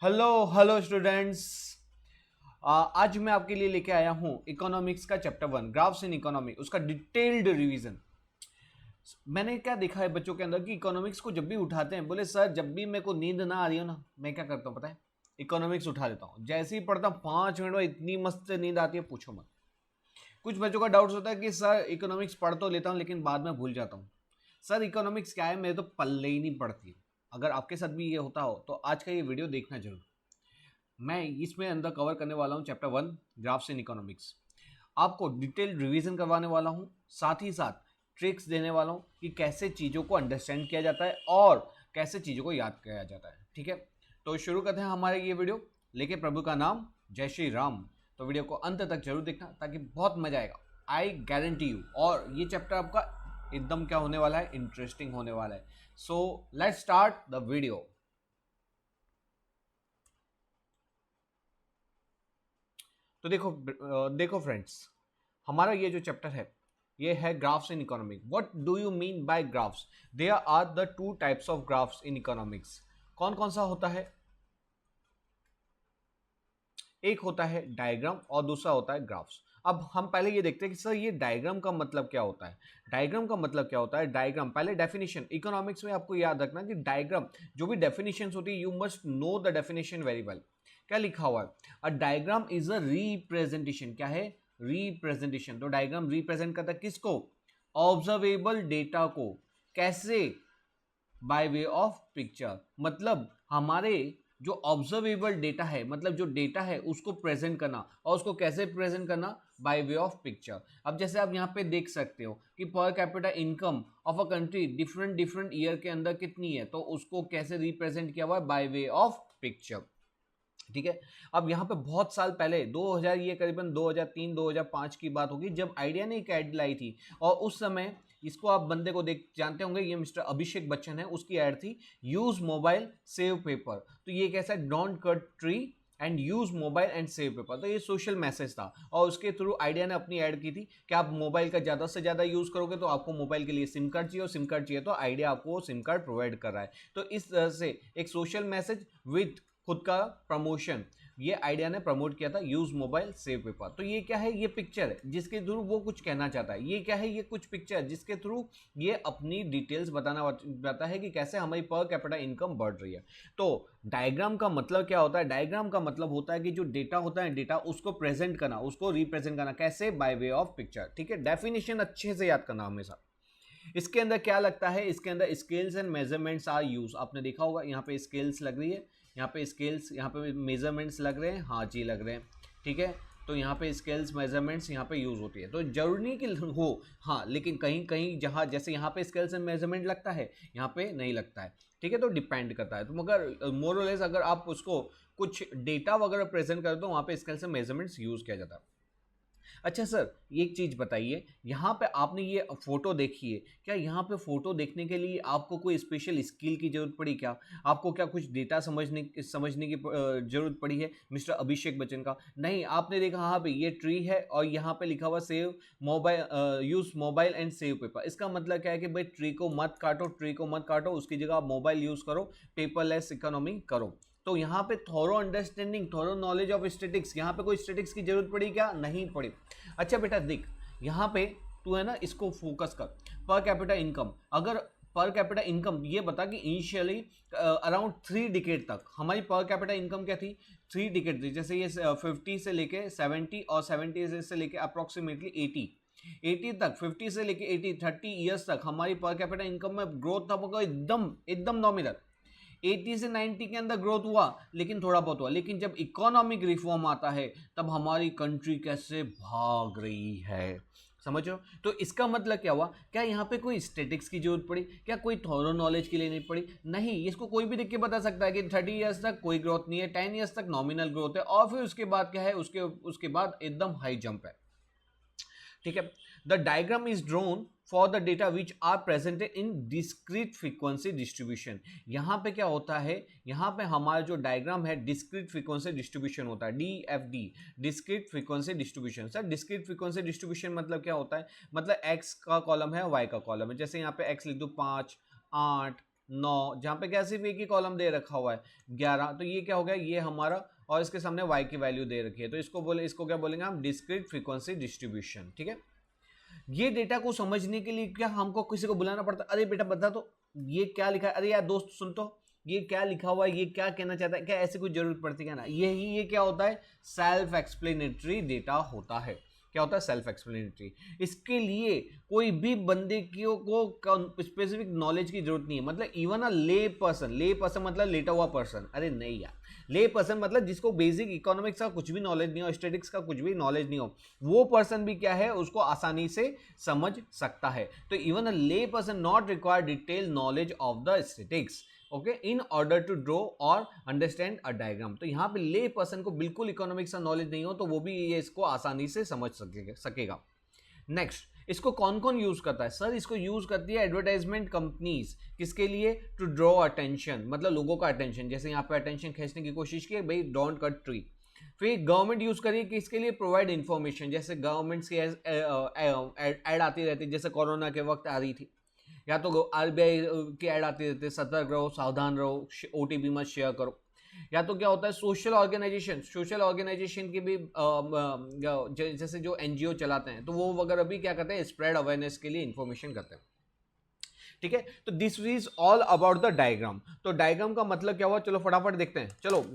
Hello hello students. आज मैं आपके लिए लेके आया हूँ इकोनॉमिक्स का चैप्टर 1 ग्राफ्स इन इकोनॉमी, उसका डिटेल्ड रिवीजन। मैंने क्या देखा है बच्चों के अंदर कि इकोनॉमिक्स को जब भी उठाते हैं, बोले सर जब भी मेरे को नींद ना आ रही हो ना, मैं क्या करता हूँ पता है, इकोनॉमिक्स उठा लेता हूँ। जैसे ही पढ़ता हूँ 5 मिनट में इतनी मस्त नींद आती है, पूछो मत। कुछ बच्चों का डाउट होता है कि सर इकोनॉमिक्स पढ़ तो लेता हूँ लेकिन बाद में भूल जाता हूँ। सर इकोनॉमिक्स क्या है, मेरे तो पल्ले ही नहीं पड़ती। अगर आपके साथ भी ये होता हो तो आज का ये वीडियो देखना जरूर। मैं इसमें अंदर कवर करने वाला हूं चैप्टर 1 ग्राफ्स इन इकोनॉमिक्स। आपको डिटेल रिवीजन करवाने वाला हूं, साथ ही साथ ट्रिक्स देने वाला हूं कि कैसे चीज़ों को अंडरस्टैंड किया जाता है और कैसे चीज़ों को याद किया जाता है। ठीक है, तो शुरू करते हैं हमारे ये वीडियो। लेके प्रभु का नाम, जय श्री राम। तो वीडियो को अंत तक जरूर देखना ताकि बहुत मजा आएगा, आई गारंटी यू। और ये चैप्टर आपका एकदम क्या होने वाला है, इंटरेस्टिंग होने वाला है। So let's start the video. तो देखो फ्रेंड्स, हमारा ये जो चैप्टर है ये है graphs in economic. What do you mean by graphs? There are the two types of graphs in economics. कौन कौन सा होता है? एक होता है डायग्राम और दूसरा होता है ग्राफ्स। अब हम पहले ये देखते हैं कि सर ये डायग्राम का मतलब क्या होता है। डायग्राम का मतलब क्या होता है? डायग्राम पहले डेफिनेशन, इकोनॉमिक्स में आपको याद रखना कि डायग्राम जो भी डेफिनेशन होती है, you must know the definition very well. क्या लिखा हुआ है? A diagram is a representation. क्या है? रिप्रेजेंटेशन। तो डायग्राम रिप्रेजेंट करता है किसको? ऑब्जर्वेबल डेटा को। कैसे? By way of picture. मतलब हमारे जो ऑब्जर्वेबल डेटा है, मतलब जो डेटा है उसको प्रेजेंट करना। और उसको कैसे प्रेजेंट करना? Bye way of picture. अब जैसे आप यहाँ पे देख सकते हो कि per capita income of a country different different year के अंदर कितनी है, तो उसको कैसे रिप्रेजेंट किया हुआ है? Bye way of picture. ठीक है। अब यहाँ पे बहुत साल पहले 2000, ये करीबन 2003 2005 की बात होगी, जब आइडिया ने एक ऐड लाई थी। और उस समय इसको आप बंदे को देख जानते होंगे, ये मिस्टर अभिषेक बच्चन है, उसकी ऐड थी यूज मोबाइल सेव पेपर। तो ये कैसा, don't cut tree and use mobile and save paper. तो ये सोशल मैसेज था और उसके थ्रू आइडिया ने अपनी ऐड की थी कि आप मोबाइल का ज़्यादा से ज़्यादा यूज़ करोगे तो आपको मोबाइल के लिए सिम कार्ड चाहिए, और सिम कार्ड चाहिए तो आइडिया आपको सिम कार्ड प्रोवाइड कर रहा है। तो इस तरह से एक सोशल मैसेज विथ खुद का प्रमोशन ये आइडिया ने प्रमोट किया था, यूज मोबाइल सेव पेपर। तो ये क्या है? ये पिक्चर है जिसके थ्रू वो कुछ कहना चाहता है। ये क्या है? ये कुछ पिक्चर जिसके थ्रू ये अपनी डिटेल्स बताना चाहता है कि कैसे हमारी पर कैपिटा इनकम बढ़ रही है। तो डायग्राम का मतलब क्या होता है? डायग्राम का मतलब होता है कि जो डेटा होता है, डेटा उसको प्रेजेंट करना, उसको रिप्रेजेंट करना। कैसे? By way of picture. ठीक है, डेफिनेशन अच्छे से याद करना हमेशा। इसके अंदर क्या लगता है? इसके अंदर scales and measurements are use. आपने देखा होगा यहाँ पे स्केल्स लग रही है, यहाँ पे स्केल्स, यहाँ पे मेजरमेंट्स लग रहे हैं। हाँ जी, लग रहे हैं। ठीक है, तो यहाँ पे स्केल्स मेजरमेंट्स यहाँ पे यूज होती है। तो जरूरी नहीं कि हो, हाँ, लेकिन कहीं कहीं जहाँ जैसे यहाँ पे स्केल्स एंड मेजरमेंट लगता है, यहाँ पे नहीं लगता है। ठीक है, तो डिपेंड करता है। तो मगर मोरलेस अगर आप उसको कुछ डेटा वगैरह प्रेजेंट कर दो, वहाँ पे स्केल्स एंड मेजरमेंट्स यूज किया जाता है। अच्छा सर, एक चीज़ बताइए, यहाँ पे आपने ये फोटो देखी है, क्या यहाँ पे फोटो देखने के लिए आपको कोई स्पेशल स्किल की जरूरत पड़ी क्या? आपको क्या कुछ डेटा समझने की जरूरत पड़ी है मिस्टर अभिषेक बच्चन का? नहीं, आपने देखा हाँ भाई ये ट्री है और यहाँ पे लिखा हुआ save mobile, use mobile and save paper. इसका मतलब क्या है कि भाई ट्री को मत काटो, ट्री को मत काटो, उसकी जगह आप मोबाइल यूज करो, पेपरलेस इकोनॉमी करो। तो यहाँ पे thorough understanding, thorough knowledge of statistics, यहाँ पे कोई स्टेटिक्स की जरूरत पड़ी क्या? नहीं पड़ी। अच्छा बेटा देख, यहाँ पे तू है ना, इसको फोकस कर। पर कैपिटा इनकम, अगर पर कैपिटा इनकम ये बता कि इनिशियली अराउंड 3 डिकेड तक हमारी पर कैपिटा इनकम क्या थी? 3 डिकेड थी। जैसे ये 50 से लेके 70 और 70 से लेके अप्रोक्सीमेटली 80 तक, 50 से लेके 80, 30 ईयर्स तक हमारी पर कैपिटा इनकम में ग्रोथ था वो एकदम एकदम नॉमिनल। 80 से 90 के अंदर ग्रोथ हुआ लेकिन थोड़ा बहुत हुआ, लेकिन जब इकोनॉमिक रिफॉर्म आता है तब हमारी कंट्री कैसे भाग रही है, समझ रहे हो? तो इसका मतलब क्या हुआ? क्या यहाँ पे कोई स्टेटिक्स की जरूरत पड़ी क्या? कोई थॉरो नॉलेज के लिए नहीं पड़ी। नहीं, इसको कोई भी देख के बता सकता है कि 30 ईयर्स तक कोई ग्रोथ नहीं है, 10 ईयर्स तक नॉमिनल ग्रोथ है, और फिर उसके बाद क्या है? उसके बाद एकदम हाई जंप है। ठीक है, the diagram is drawn for the data which are presented in discrete frequency distribution. यहां पे क्या होता है? यहां पे हमारा जो डायग्राम है डिस्क्रीट फ्रीक्वेंसी डिस्ट्रीब्यूशन होता है, DFD, discrete frequency distribution. Sir discrete frequency distribution मतलब क्या होता है? मतलब एक्स का कॉलम है, वाई का कॉलम है। जैसे यहाँ पे एक्स लिख दो 5, 8, 9, जहाँ पे क्या सिर्फ एक ही कॉलम दे रखा हुआ है 11, तो ये क्या हो गया, ये हमारा, और इसके सामने y की वैल्यू दे रखी है, तो इसको क्या बोलेंगे हम, डिस्क्रीट फ्रीक्वेंसी डिस्ट्रीब्यूशन। ठीक है, ये डेटा को समझने के लिए क्या हमको किसी को बुलाना पड़ता, अरे बेटा बता तो ये क्या लिखा है, अरे यार दोस्त सुन तो ये क्या लिखा हुआ है, ये क्या कहना चाहता है, क्या ऐसी कोई जरूरत पड़ती है ना, ये क्या होता है, सेल्फ एक्सप्लेनेटरी डेटा होता है। क्या होता है, सेल्फ एक्सप्लेनेटरी। इसके लिए कोई भी बंदे को स्पेसिफिक नॉलेज की जरूरत नहीं है, मतलब इवन अ ले पर्सन मतलब लेटा हुआ पर्सन, अरे नहीं यार, ले पर्सन मतलब जिसको बेसिक इकोनॉमिक्स का कुछ भी नॉलेज नहीं हो, स्टैटिस्टिक्स का कुछ भी नॉलेज नहीं हो, वो पर्सन भी क्या है, उसको आसानी से समझ सकता है। तो even a lay person not require detail knowledge of the statistics, okay, in order to draw और अंडरस्टैंड अ डायग्राम। तो यहाँ पे ले पर्सन को बिल्कुल इकोनॉमिक्स का नॉलेज नहीं हो तो वो भी ये इसको आसानी से समझ सकेगा। नेक्स्ट, इसको कौन कौन यूज करता है सर, इसको यूज करती है एडवर्टाइजमेंट कंपनीज, किसके लिए, टू ड्रॉ अटेंशन, मतलब लोगों का अटेंशन, जैसे यहाँ पे अटेंशन खींचने की कोशिश की भाई डोंट कट ट्री। फिर गवर्नमेंट यूज करिए कि इसके लिए प्रोवाइड इंफॉर्मेशन, जैसे गवर्नमेंट की एड आती रहती, जैसे कोरोना के वक्त आ रही थी, या तो आरबीआई की ऐड आती रहती है, सतर्क रहो, सावधान रहो, ओटीपी मत शेयर करो। या तो क्या होता है, सोशल ऑर्गेनाइजेशन की भी जैसे जो एनजीओ चलाते हैं तो वो वगैरह भी क्या करते हैं, स्प्रेड अवेयरनेस के लिए इंफॉर्मेशन करते हैं। ठीक है, तो this is all about the diagram. तो डायग्राम का मतलब क्या हुआ, चलो फटाफट देखते हैं। चलो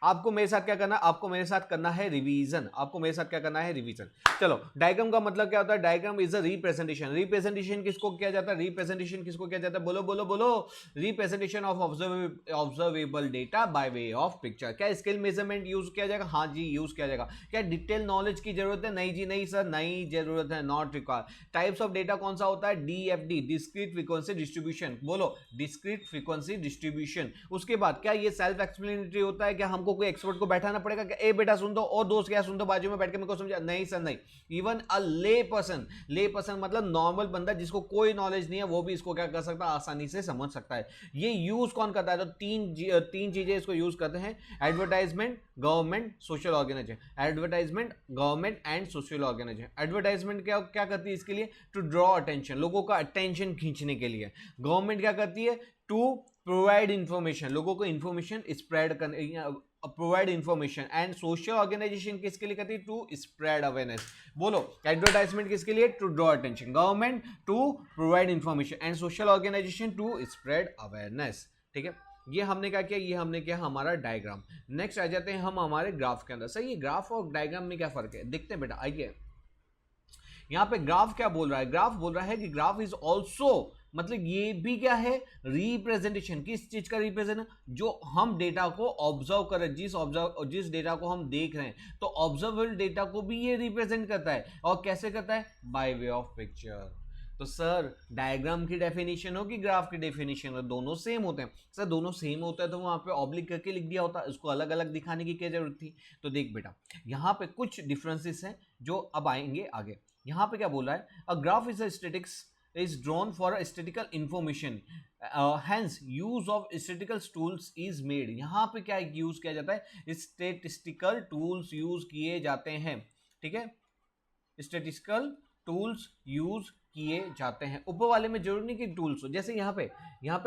आपको मेरे साथ क्या करना है, आपको मेरे साथ करना है रिवीजन, आपको मेरे साथ क्या करना है, रिवीजन। चलो, डायग्राम का मतलब क्या होता है, diagram is a representation. Representation किसको किया जाता है, रिप्रेजेंटेशन किसको किया जाता है, बोलो बोलो बोलो, representation of observable data bye way of picture. क्या स्केल मेजरमेंट यूज किया जाएगा, हाँ जी यूज किया जाएगा। क्या डिटेल नॉलेज की जरूरत है, नहीं जी नहीं सर, नहीं जरूरत है, not require. Types of data कौन सा होता है, डीएफडी, डिस्क्रीट फ्रीक्वेंसी डिस्ट्रीब्यूशन, बोलो डिस्क्रीट फ्रीक्वेंसी डिस्ट्रीब्यूशन। उसके बाद क्या ये सेल्फ एक्सप्लेनेटरी होता है, क्या हमको कोई एक्सपर्ट को बैठाना पड़ेगा कि ए बेटा सुन दो, और दोस्त क्या सुन दो बाजू में बैठ के मेरे को समझा, नहीं सर नहीं। इवन अ ले पर्सन मतलब नॉर्मल बंदा जिसको कोई नॉलेज नहीं है वो भी इसको क्या कर सकता है, आसानी से समझ सकता है। ये यूज कौन करता है, तो तीन चीजें इसको यूज करते हैं, advertisement, government, social organisation. Advertisement, government and social organisation. Advertisement क्या करती है इसके लिए, टू ड्रॉ अटेंशन, लोगों का अटेंशन खींचने के लिए। गवर्नमेंट क्या करती है, टू प्रोवाइड इंफॉर्मेशन, लोगों को इंफॉर्मेशन स्प्रेड करने, provide information. And social organisation किसके लिए करती है, टू स्प्रेड अवेयरनेस। बोलो, एडवर्टाइजमेंट किसके लिए, to draw attention, government to provide information and social organisation to spread awareness. ठीक है, ये हमने क्या किया, ये हमने किया हमारा डायग्राम। नेक्स्ट आ जाते हैं हम हमारे ग्राफ के अंदर। सही है, ग्राफ और डायग्राम में क्या फर्क है, देखते हैं बेटा, आइए। यहाँ पे ग्राफ क्या बोल रहा है, ग्राफ बोल रहा है कि ग्राफ इज ऑल्सो, मतलब ये भी क्या है, रिप्रेजेंटेशन। किस चीज का रिप्रेजेंट, जो हम डेटा को ऑब्जर्व कर रहे हैं, जिस डेटा को हम देख रहे हैं, तो ऑब्जर्वेबल डेटा को भी ये रिप्रेजेंट करता है। और कैसे करता है, बाय वे ऑफ पिक्चर। तो सर डायग्राम की डेफिनेशन हो कि ग्राफ की डेफिनेशन हो, दोनों सेम होते हैं। सर दोनों सेम होता है तो वहां पे ऑब्लिक करके लिख दिया होता, उसको अलग अलग दिखाने की क्या जरूरत थी। तो देख बेटा, यहाँ पे कुछ डिफरेंसेस हैं जो अब आएंगे आगे। यहाँ पे क्या बोला है, a graph is a statics is drawn for a statistical information, hence use of statistical tools is made। यहाँ पे क्या यूज किया जाता है, statistical tools यूज किए जाते हैं। ठीक है, statistical tools यूज किए जाते हैं। ऊपर वाले में जरूरी नहीं कि टूल्स हो, जैसे यहाँ पे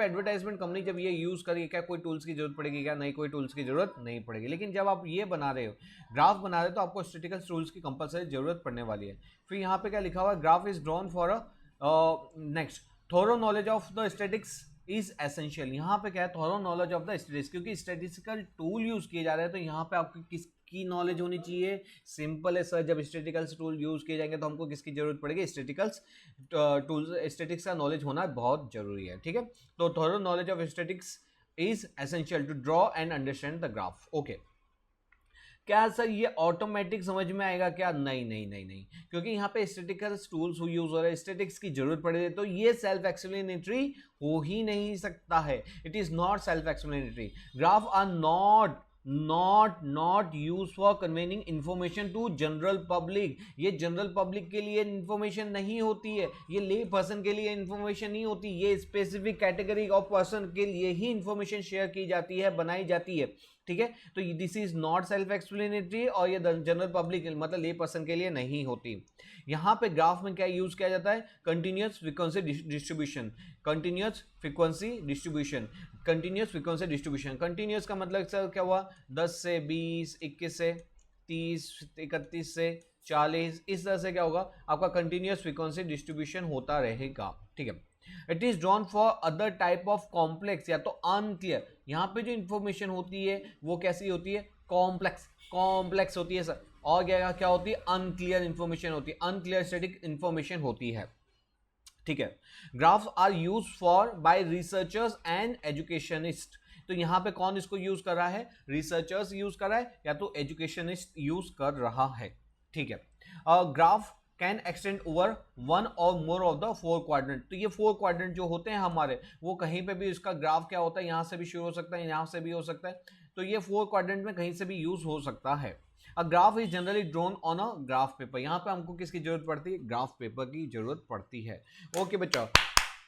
एडवर्टाइजमेंट कंपनी जब ये यूज करेगी, क्या कोई टूल्स की जरूरत पड़ेगी, क्या नहीं, कोई टूल्स की जरूरत नहीं पड़ेगी। लेकिन जब आप ये बना रहे हो, ग्राफ बना रहे हो, तो आपको स्टैटिस्टिकल टूल्स की कंपलसरी जरूरत पड़ने वाली है। फिर यहाँ पे क्या लिखा हुआ है, graph is drawn for a next, thorough knowledge of the statistics is essential. यहाँ पे क्या है, thorough knowledge of the statistics, क्योंकि स्टैटिस्टिकल टूल यूज किए जा रहे हैं तो यहाँ पे आपको किसकी नॉलेज होनी चाहिए, सिंपल है सर, जब स्टैटिस्टिकल टूल यूज किए जाएंगे तो हमको किसकी जरूरत पड़ेगी, स्टैटिस्टिकल्स टूल्स, स्टैटिस्टिक्स का नॉलेज होना बहुत जरूरी है। ठीक है, तो thorough knowledge of statistics is essential to draw and understand the graph. Okay, क्या सर ये ऑटोमेटिक समझ में आएगा क्या, नहीं नहीं नहीं नहीं, क्योंकि यहाँ पे स्टैटिस्टिकल टूल्स यूज हो रहे हैं, स्टैटिस्टिक्स की जरूरत पड़े तो ये सेल्फ एक्सप्लेनेटरी हो ही नहीं सकता है। It is not self explanatory. Graph are not use for conveying information to general public. ये जनरल पब्लिक के लिए इंफॉर्मेशन नहीं होती है, ये ले पर्सन के लिए इंफॉर्मेशन नहीं होती, ये स्पेसिफिक कैटेगरी ऑफ पर्सन के लिए ही इंफॉर्मेशन शेयर की जाती है, बनाई जाती है। ठीक है। तो this is not self explanatory और ये जनरल पब्लिक मतलब ले पर्सन के लिए नहीं होती। यहाँ पे ग्राफ में क्या यूज किया जाता है, continuous frequency distribution, continuous frequency distribution, continuous frequency distribution. Continuous का मतलब सर क्या हुआ, 10 से 20, 21 से 30, 31 से 40, इस तरह से क्या होगा आपका कंटिन्यूअस फ्रीक्वेंसी डिस्ट्रीब्यूशन होता रहेगा, ठीक है। It is drawn for other type of complex या तो अनक्लियर, यहाँ पे जो इंफॉर्मेशन होती है वो कैसी होती है, कॉम्प्लेक्स होती है सर, और क्या होती है, अनक्लियर इंफॉर्मेशन होती है, अनक्लियर स्टैटिक इंफॉर्मेशन होती है, ठीक है। Graphs are use for by researchers and educationist. तो यहां पे कौन इसको यूज कर रहा है, रिसर्चर्स यूज कर रहा है या तो एजुकेशनिस्ट यूज कर रहा है, ठीक है। Graph can extend over one और मोर ऑफ द 4 क्वाड्रेंट। तो ये 4 क्वाड्रेंट जो होते हैं हमारे, वो कहीं पे भी इसका ग्राफ क्या होता है, यहां से भी शुरू हो सकता है, यहां से भी हो सकता है, तो ये 4 क्वाड्रेंट में कहीं से भी यूज हो सकता है। A graph is generally drawn on a graph paper. यहाँ पे हमको किसकी जरूरत पड़ती है, ग्राफ पेपर की जरूरत पड़ती है। ओके बच्चों,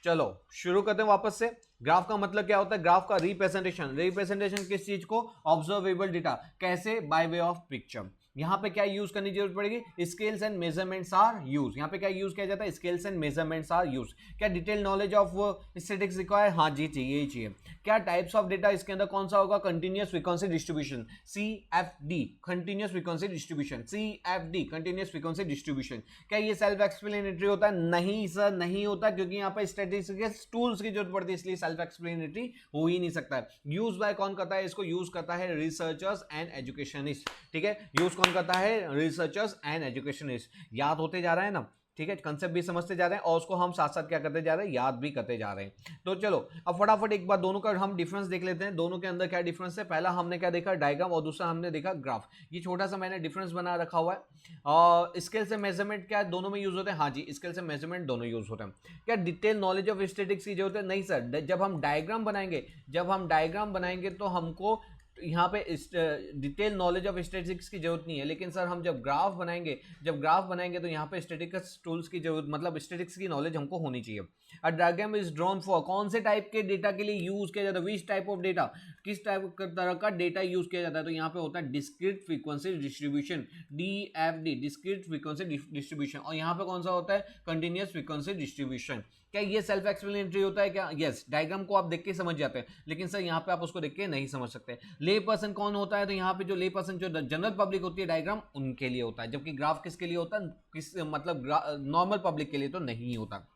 चलो शुरू करते हैं वापस से। ग्राफ का मतलब क्या होता है, ग्राफ का रिप्रेजेंटेशन, रिप्रेजेंटेशन किस चीज को, ऑब्जर्वेबल डेटा, कैसे, बाय वे ऑफ पिक्चर। यहाँ पे क्या यूज करने की जरूरत पड़ेगी, scales and measurements are use. यहाँ पे क्या यूज किया जाता है, scales and measurements are use. क्या detail knowledge of statistics require, हाँ जी चाहिए ही चाहिए। क्या टाइप्स ऑफ डेटा, इसके अंदर कौन सा होगा, continuous frequency distribution, CFD, continuous frequency distribution, CFD, continuous frequency distribution. क्या ये सेल्फ एक्सप्लेनेटरी होता है, नहीं सर नहीं होता, क्योंकि यहाँ पे स्टैटिस्टिक्स टूल्स की जरूरत पड़ती है, इसलिए सेल्फ एक्सप्लेनेटरी हो ही नहीं सकता है। यूज बाय कौन करता है, इसको यूज करता है रिसर्चर्स एंड एजुकेशनिस्ट, ठीक है। यूज कौन करता है, रिसर्चर्स एंड एजुकेशनिस्ट। याद होते जा रहा है ना, ठीक है, कंसेप्ट भी समझते जा रहे हैं और उसको हम साथ साथ क्या करते जा रहे हैं, याद भी करते जा रहे हैं। तो चलो अब फटाफट एक बार दोनों का हम डिफरेंस देख लेते हैं, दोनों के अंदर क्या डिफरेंस है। पहला हमने क्या देखा, डायग्राम, और दूसरा हमने देखा ग्राफ। ये छोटा सा मैंने डिफरेंस बना रखा हुआ है। और स्केल से मेजरमेंट क्या दोनों में यूज होते हैं, हाँ जी स्केल से मेजरमेंट दोनों यूज होते हैं। क्या डिटेल नॉलेज ऑफ स्टैटिस्टिक्स की जरूरत है, नहीं सर। जब हम डायग्राम बनाएंगे तो हमको यहाँ पे डिटेल नॉलेज ऑफ स्टैटिस्टिक्स की जरूरत नहीं है। लेकिन सर हम जब ग्राफ बनाएंगे तो यहाँ पे स्टैटिस्टिक्स टूल्स की जरूरत, मतलब स्टैटिस्टिक्स की नॉलेज हमको होनी चाहिए। A diagram is drawn for, कौन से टाइप के डेटा के लिए यूज किया जाता है, विच टाइप ऑफ डेटा, किस टाइप तरह का डेटा यूज किया जाता है। तो यहाँ पे होता है discrete frequency distribution, DFD, discrete frequency distribution. और यहाँ पे कौन सा होता है, कंटिन्यूअस फ्रीक्वेंसी डिस्ट्रीब्यूशन। क्या ये सेल्फ एक्सप्लेनेटरी होता है क्या, यस। डायग्राम को आप देख के समझ जाते हैं, लेकिन सर यहाँ पे आप उसको देख के नहीं समझ सकते। ले पर्सन कौन होता है, तो यहाँ पे जो ले पर्सन, जो जनरल पब्लिक होती है, डायग्राम उनके लिए होता है, जबकि ग्राफ किसके लिए होता है, किस मतलब नॉर्मल पब्लिक के लिए तो नहीं होता।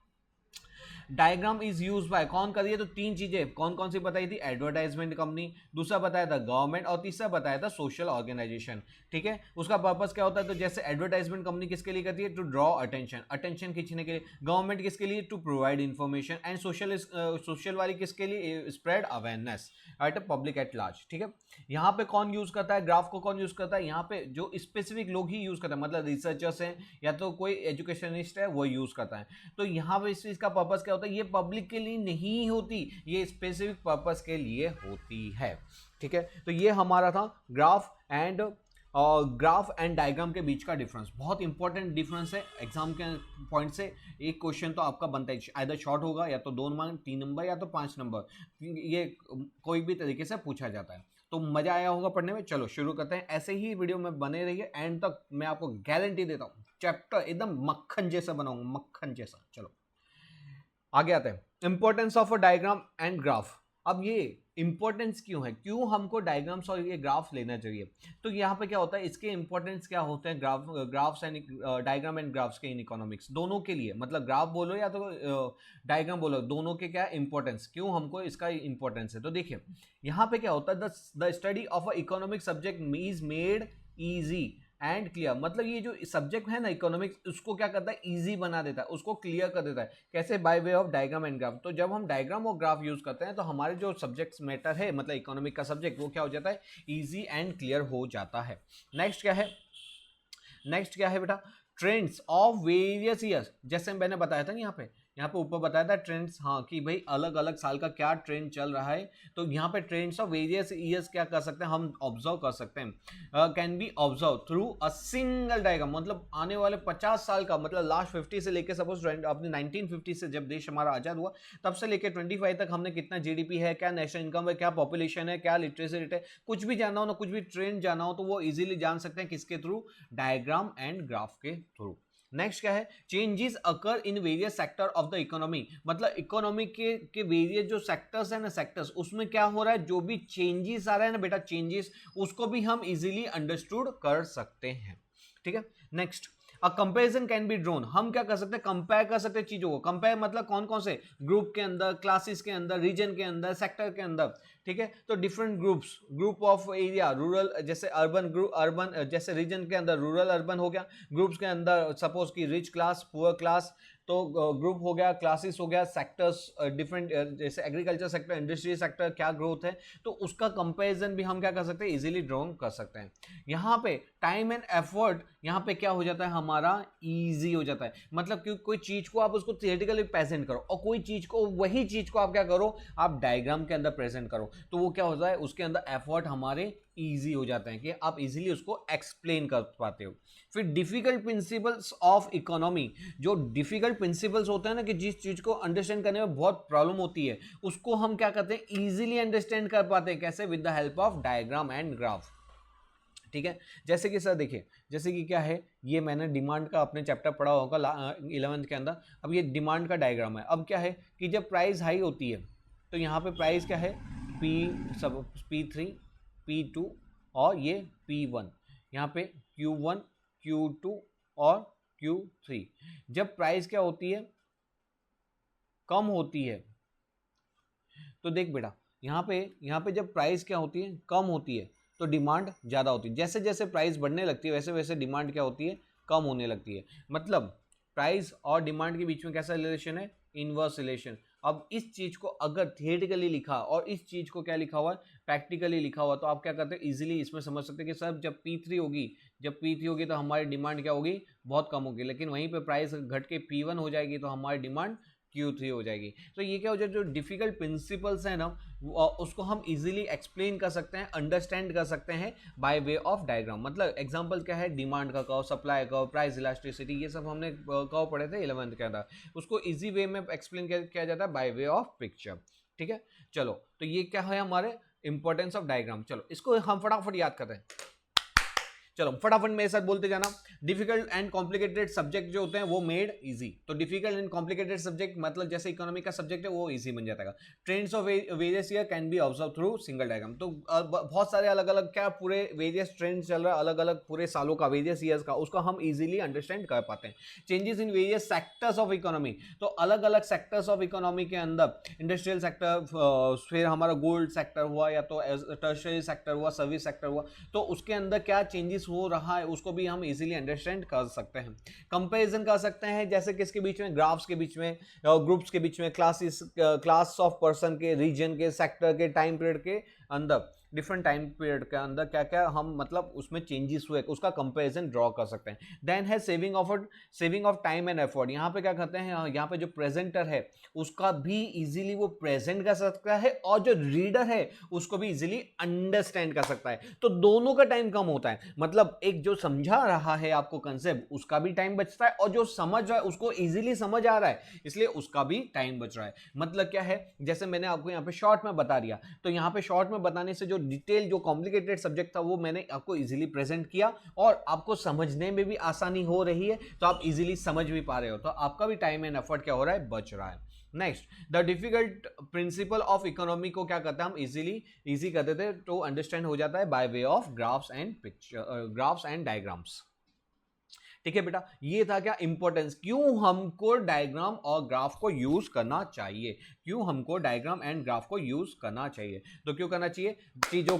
डायग्राम इज यूज बाय, कौन कर रही है, तो 3 चीजें कौन कौन सी बताई थी, एडवर्टाइजमेंट कंपनी, दूसरा बताया था गवर्नमेंट, और तीसरा बताया था सोशल ऑर्गेनाइजेशन, ठीक है। उसका पर्पस क्या होता है, तो जैसे एडवर्टाइजमेंट कंपनी किसके लिए करती है, टू ड्रॉ अटेंशन खींचने के लिए। गवर्नमेंट किसके लिए, to provide information. And social वाली किसके लिए, spread awareness at public at large, ठीक है। यहाँ पे कौन यूज करता है, ग्राफ को कौन यूज करता है, यहाँ पे जो स्पेसिफिक लोग ही यूज करता है, मतलब रिसर्चर्स हैं या तो कोई एजुकेशनिस्ट है वो यूज करता है। तो यहाँ पे इस चीज का पर्पस क्या होता है, ये पब्लिक के लिए नहीं होती, ये स्पेसिफिक पर्पस के लिए होती है, ठीक है। तो ये हमारा था ग्राफ एंड डायग्राम के बीच का डिफरेंस। बहुत इंपॉर्टेंट डिफरेंस है, एग्जाम के पॉइंट से एक क्वेश्चन तो आपका बनता है, आइदर शॉर्ट होगा या तो 2 नंबर, 3 नंबर या तो 5 नंबर, ये कोई भी तरीके से पूछा जाता है। तो मजा आया होगा पढ़ने में। चलो शुरू करते हैं, ऐसे ही वीडियो में बने रहिए एंड तक, मैं आपको गारंटी देता हूँ चैप्टर एकदम मक्खन जैसा बनाऊंगा, मक्खन जैसा। चलो आगे आते हैं, importance of a diagram and graph. अब ये इंपॉर्टेंस क्यों है, क्यों हमको डायग्राम्स और ये ग्राफ लेना चाहिए। तो यहाँ पे क्या होता है, इसके इंपॉर्टेंस क्या होते हैं, graphs and diagram and graphs के इन इकोनॉमिक्स, दोनों के लिए, मतलब ग्राफ बोलो या तो डायग्राम बोलो, दोनों के क्या इंपॉर्टेंस, क्यों हमको इसका इंपॉर्टेंस है। तो देखिए यहाँ पे क्या होता है, the study of a economic subject is made easy and clear. मतलब ये जो सब्जेक्ट है ना इकोनॉमिक्स, उसको क्या करता है, इजी बना देता है, उसको क्लियर कर देता है। कैसे, by way of diagram and graph. तो जब हम डायग्राम और ग्राफ यूज करते हैं तो हमारे जो सब्जेक्ट्स मैटर है, मतलब इकोनॉमिक का सब्जेक्ट, वो क्या हो जाता है, इजी एंड क्लियर हो जाता है। नेक्स्ट क्या है बेटा, ट्रेंड्स ऑफ वेरियस ईयर्स। जैसे मैंने बताया था ना यहाँ पे यहाँ पे ऊपर बताया था ट्रेंड्स, हाँ कि भाई अलग अलग साल का क्या ट्रेंड चल रहा है, तो यहाँ पे ट्रेंड्स ऑफ वेरियस ईयर्स क्या कर सकते हैं हम ऑब्जर्व कर सकते हैं, can be observe through a single diagram, मतलब आने वाले 50 साल का, मतलब लास्ट 50 से लेके सपोज अपने 1950 से जब देश हमारा आजाद हुआ तब से लेके 25 तक हमने कितना जीडीपी है, क्या नेशनल इनकम है, क्या पॉपुलेशन है, क्या लिटरेसी रेट है, कुछ भी जानना हो ना, कुछ भी ट्रेंड जानना हो तो वो इजीली जान सकते हैं किसके थ्रू, डायग्राम एंड ग्राफ के थ्रू। नेक्स्ट क्या है, changes occur in various sector of the economy, मतलब इकोनॉमी के वेरियस जो सेक्टर्स है ना, सेक्टर्स उसमें क्या हो रहा है, जो भी चेंजेस आ रहा है ना बेटा, चेंजेस उसको भी हम इजीली अंडरस्टूड कर सकते हैं। ठीक है, next a comparison can be drone, हम क्या कर सकते हैं, कंपेयर कर सकते हैं चीजों को, कंपेयर मतलब कौन कौन से ग्रुप के अंदर, क्लासेस के अंदर, रीजन के अंदर, सेक्टर के अंदर। ठीक है, तो different groups, group of area, rural जैसे अर्बन ग्रुप, अर्बन जैसे रीजन के अंदर रूरल अर्बन हो गया, ग्रुप्स के अंदर सपोज की रिच क्लास पुअर क्लास, तो ग्रुप हो गया, क्लासेस हो गया, सेक्टर्स डिफरेंट जैसे एग्रीकल्चर सेक्टर, इंडस्ट्री सेक्टर क्या ग्रोथ है, तो उसका कंपैरिजन भी हम क्या कर सकते हैं, इजीली ड्रॉ कर सकते हैं। यहाँ पे टाइम एंड एफर्ट यहाँ पे क्या हो जाता है हमारा, इजी हो जाता है, मतलब कि कोई चीज को आप उसको थियोरेटिकली प्रेजेंट करो और कोई चीज को, वही चीज को आप क्या करो, आप डायग्राम के अंदर प्रेजेंट करो, तो वो क्या होता है, उसके अंदर एफर्ट हमारे इजी हो जाते हैं कि आप इजीली उसको एक्सप्लेन कर पाते हो। फिर डिफिकल्ट प्रिंसिपल्स ऑफ इकोनॉमी, जो डिफिकल्ट प्रिंसिपल्स होते हैं ना, कि जिस चीज को अंडरस्टैंड करने में बहुत प्रॉब्लम होती है, उसको हम क्या करते हैं, इजीली अंडरस्टैंड कर पाते हैं, कैसे, with the help of diagram and graph. ठीक है, जैसे कि सर देखिए, जैसे कि क्या है, ये मैंने डिमांड का अपने चैप्टर पढ़ा होगा 11th के अंदर। अब ये डिमांड का डायग्राम है। अब क्या है कि जब प्राइस हाई होती है तो यहाँ पे प्राइस क्या है, P3 P2 और ये P1, यहाँ पे Q1 Q2 और Q3। जब प्राइस क्या होती है, कम होती है, तो देख बेटा यहाँ पे जब प्राइस क्या होती है, कम होती है, तो डिमांड ज़्यादा होती है। जैसे जैसे प्राइस बढ़ने लगती है वैसे वैसे डिमांड क्या होती है, कम होने लगती है। मतलब प्राइस और डिमांड के बीच में कैसा रिलेशन है, इनवर्स रिलेशन। अब इस चीज़ को अगर थियोरेटिकली लिखा और इस चीज़ को क्या लिखा हुआ है, प्रैक्टिकली लिखा हुआ, तो आप क्या करते हैं, इजीली इसमें समझ सकते हैं कि सर जब P3 होगी तो हमारी डिमांड क्या होगी, बहुत कम होगी, लेकिन वहीं पे प्राइस घट के P1 हो जाएगी तो हमारी डिमांड Q3 हो जाएगी। तो ये क्या हो जाए, जो डिफिकल्ट प्रिंसिपल्स है ना, उसको हम इजीली एक्सप्लेन कर सकते हैं, अंडरस्टैंड कर सकते हैं बाय वे ऑफ डायग्राम। मतलब एग्जांपल क्या है, डिमांड का curve, supply curve, price elasticity, ये सब हमने कर्व पढ़े थे 11th के अंदर। उसको इजी वे में एक्सप्लेन किया जाता है बाय वे ऑफ पिक्चर। ठीक है, चलो तो ये क्या है हमारे इंपॉर्टेंस ऑफ डायग्राम। चलो इसको हम फटाफट याद करते हैं। चलो फटाफट मेरे साथ बोलते जाना। डिफिकल्ट एंड कॉम्प्लिकेटेड सब्जेक्ट जो होते हैं वो मेड इजी। तो डिफिकल्ट एंड कॉम्प्लिकेटेड सब्जेक्ट मतलब जैसे इकोनॉमी का सब्जेक्ट है वो इजी बन जाता है। Trends of various year can be observe through single diagram. तो बहुत सारे अलग अलग क्या पूरे वेरियस ट्रेंड्स चल रहा है अलग अलग पूरे सालों का, वेरियस ईयर्स का, उसको हम इजीली अंडरस्टैंड कर पाते हैं। Changes in various sectors of economy, तो अलग अलग सेक्टर्स ऑफ इकोनॉमी के अंदर इंडस्ट्रियल सेक्टर, फिर हमारा गोल्ड सेक्टर हुआ या तो टर्शियरी सेक्टर हुआ, सर्विस सेक्टर हुआ, तो उसके अंदर क्या चेंजेस हो रहा है उसको भी हम इजीली अंडरस्टैंड कर सकते हैं। कंपैरिजन कर सकते हैं जैसे किसके बीच में, ग्राफ्स के बीच में, ग्रुप्स के बीच में, क्लास ऑफ पर्सन के, रीजन के, सेक्टर के, टाइम पीरियड के अंदर, डिफरेंट टाइम पीरियड के अंदर क्या क्या हम मतलब उसमें चेंजेस हुए उसका कंपैरिजन ड्रॉ कर सकते हैं। देन है saving of time and effort. यहाँ पे क्या करते हैं, यहाँ पे जो प्रेजेंटर है उसका भी इजीली वो प्रेजेंट कर सकता है और जो रीडर है उसको भी इजीली अंडरस्टैंड कर सकता है। तो दोनों का टाइम कम होता है, मतलब एक जो समझा रहा है आपको कंसेप्ट उसका भी टाइम बचता है और जो समझ रहा है उसको इजीली समझ आ रहा है इसलिए उसका भी टाइम बच रहा है। मतलब क्या है, जैसे मैंने आपको यहाँ पे शॉर्ट में बता दिया, तो यहाँ पे शॉर्ट में बताने से जो डिटेल जो कॉम्प्लिकेटेड सब्जेक्ट था वो मैंने आपको इजीली प्रेजेंट किया और आपको समझने में भी आसानी हो रही है, तो आप इजीली समझ भी पा रहे हो, तो आपका भी टाइम एंड एफर्ट क्या हो रहा है, बच रहा है। Next, the difficult principle of economy को क्या करते हैं हम इजी कर देते हैं, तो अंडरस्टैंड हो जाता है bye way of graphs and diagrams. ठीक है बेटा, ये था क्या इंपॉर्टेंस, क्यों हमको डायग्राम और ग्राफ को यूज करना चाहिए, क्यों हमको डायग्राम एंड ग्राफ को यूज करना चाहिए। तो क्यों करना चाहिए, चीजों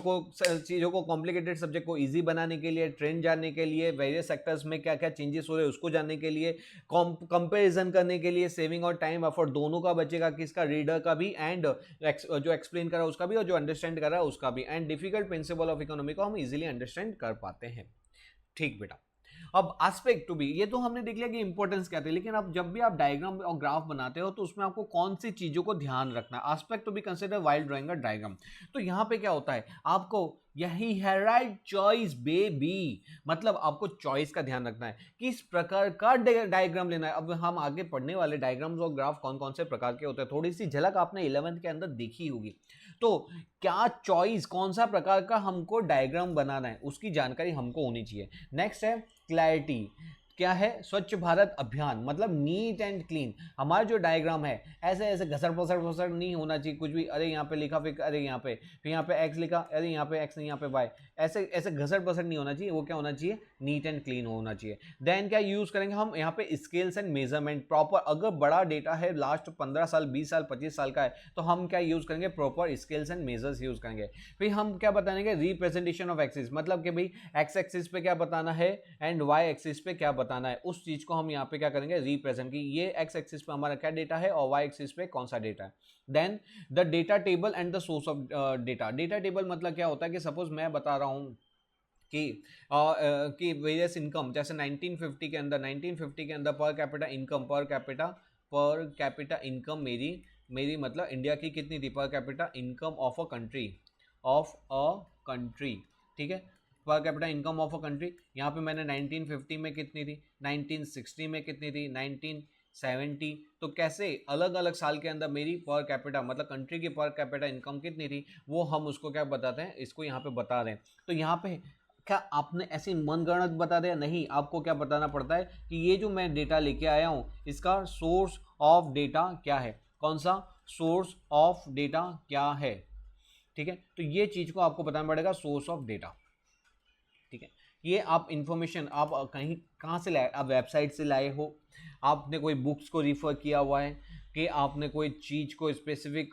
को कॉम्प्लिकेटेड सब्जेक्ट को इजी बनाने के लिए, ट्रेंड जानने के लिए, वेरियस सेक्टर्स में क्या क्या चेंजेस हो रहे हैं उसको जानने के लिए, कंपेरिजन करने के लिए, सेविंग और टाइम एफर्ट दोनों का बचेगा, किसका, रीडर का भी एंड जो एक्सप्लेन कर रहा है उसका भी और जो अंडरस्टैंड कर रहा है उसका भी, and difficult principle of economy को हम इजीली अंडरस्टैंड कर पाते हैं। ठीक बेटा, अब एस्पेक्ट टू बी, ये तो हमने देख लिया कि इंपॉर्टेंस क्या थी, लेकिन अब जब भी आप डायग्राम और ग्राफ बनाते हो तो उसमें आपको कौन सी चीजों को ध्यान रखना है। Aspect to be consider while drawing a diagram. तो यहाँ पे क्या होता है, आपको यही है राइट चॉइस बेबी, मतलब आपको चॉइस का ध्यान रखना है, किस प्रकार का डायग्राम लेना है। अब हम आगे पढ़ने वाले डायग्राम्स और ग्राफ कौन कौन से प्रकार के होते हैं, थोड़ी सी झलक आपने 11th के अंदर देखी होगी। तो क्या चॉइस, कौन सा प्रकार का हमको डायग्राम बनाना है, उसकी जानकारी हमको होनी चाहिए। नेक्स्ट है क्लैरिटी, क्या है, स्वच्छ भारत अभियान, मतलब नीट एंड क्लीन। हमारा जो डायग्राम है ऐसे ऐसे घसड़ पसड़ नहीं होना चाहिए कुछ भी, अरे यहाँ पे लिखा फिर अरे यहाँ पे एक्स लिखा, अरे यहाँ पे एक्स नहीं यहाँ पे वाई, ऐसे ऐसे घसड़ पसड़ नहीं होना चाहिए। वो क्या होना चाहिए, नीट एंड क्लीन होना चाहिए। देन क्या यूज करेंगे हम यहाँ पे, स्केल्स एंड मेजरमेंट प्रॉपर। अगर बड़ा डेटा है लास्ट 15 साल 20 साल 25 साल का है तो हम क्या यूज करेंगे, proper scales and measures use करेंगे। फिर हम क्या बताएंगे, रिप्रेजेंटेशन ऑफ एक्सिस, मतलब कि भाई एक्स एक्सिस पे क्या बताना है एंड वाई एक्सिस पे क्या बताना है, उस चीज को हम यहाँ पे क्या करेंगे, रिप्रेजेंट की ये एक्स एक्सिस पे हमारा क्या डेटा है और वाई एक्सिस पे कौन सा डेटा है। Then the data table and the source of data. Data table मतलब क्या होता है कि सपोज मैं बता रहा हूँ कि वेरियस इनकम, जैसे 1950 के अंदर पर कैपिटा इनकम मेरी मतलब इंडिया की कितनी थी, per capita income of a country, ठीक है, per capita income of a country. यहाँ पे मैंने 1950 में कितनी थी, 1960 में कितनी थी, 1970। तो कैसे अलग अलग साल के अंदर मेरी पर कैपिटा मतलब कंट्री की पर कैपिटा इनकम कितनी थी, वो हम उसको क्या बताते हैं, इसको यहाँ पे बता रहे हैं। तो यहाँ पे क्या आपने ऐसी मनगढ़ंत बता दिया, नहीं, आपको क्या बताना पड़ता है कि ये जो मैं डेटा लेके आया हूँ इसका सोर्स ऑफ डेटा क्या है, कौन सा सोर्स ऑफ डेटा क्या है, ठीक है। तो ये चीज को आपको बताना पड़ेगा, सोर्स ऑफ डेटा, ठीक है। ये आप इंफॉर्मेशन आप कहीं कहाँ से लाए, आप वेबसाइट से लाए हो, आपने कोई बुक्स को रिफर किया हुआ है, कि आपने कोई चीज़ को स्पेसिफिक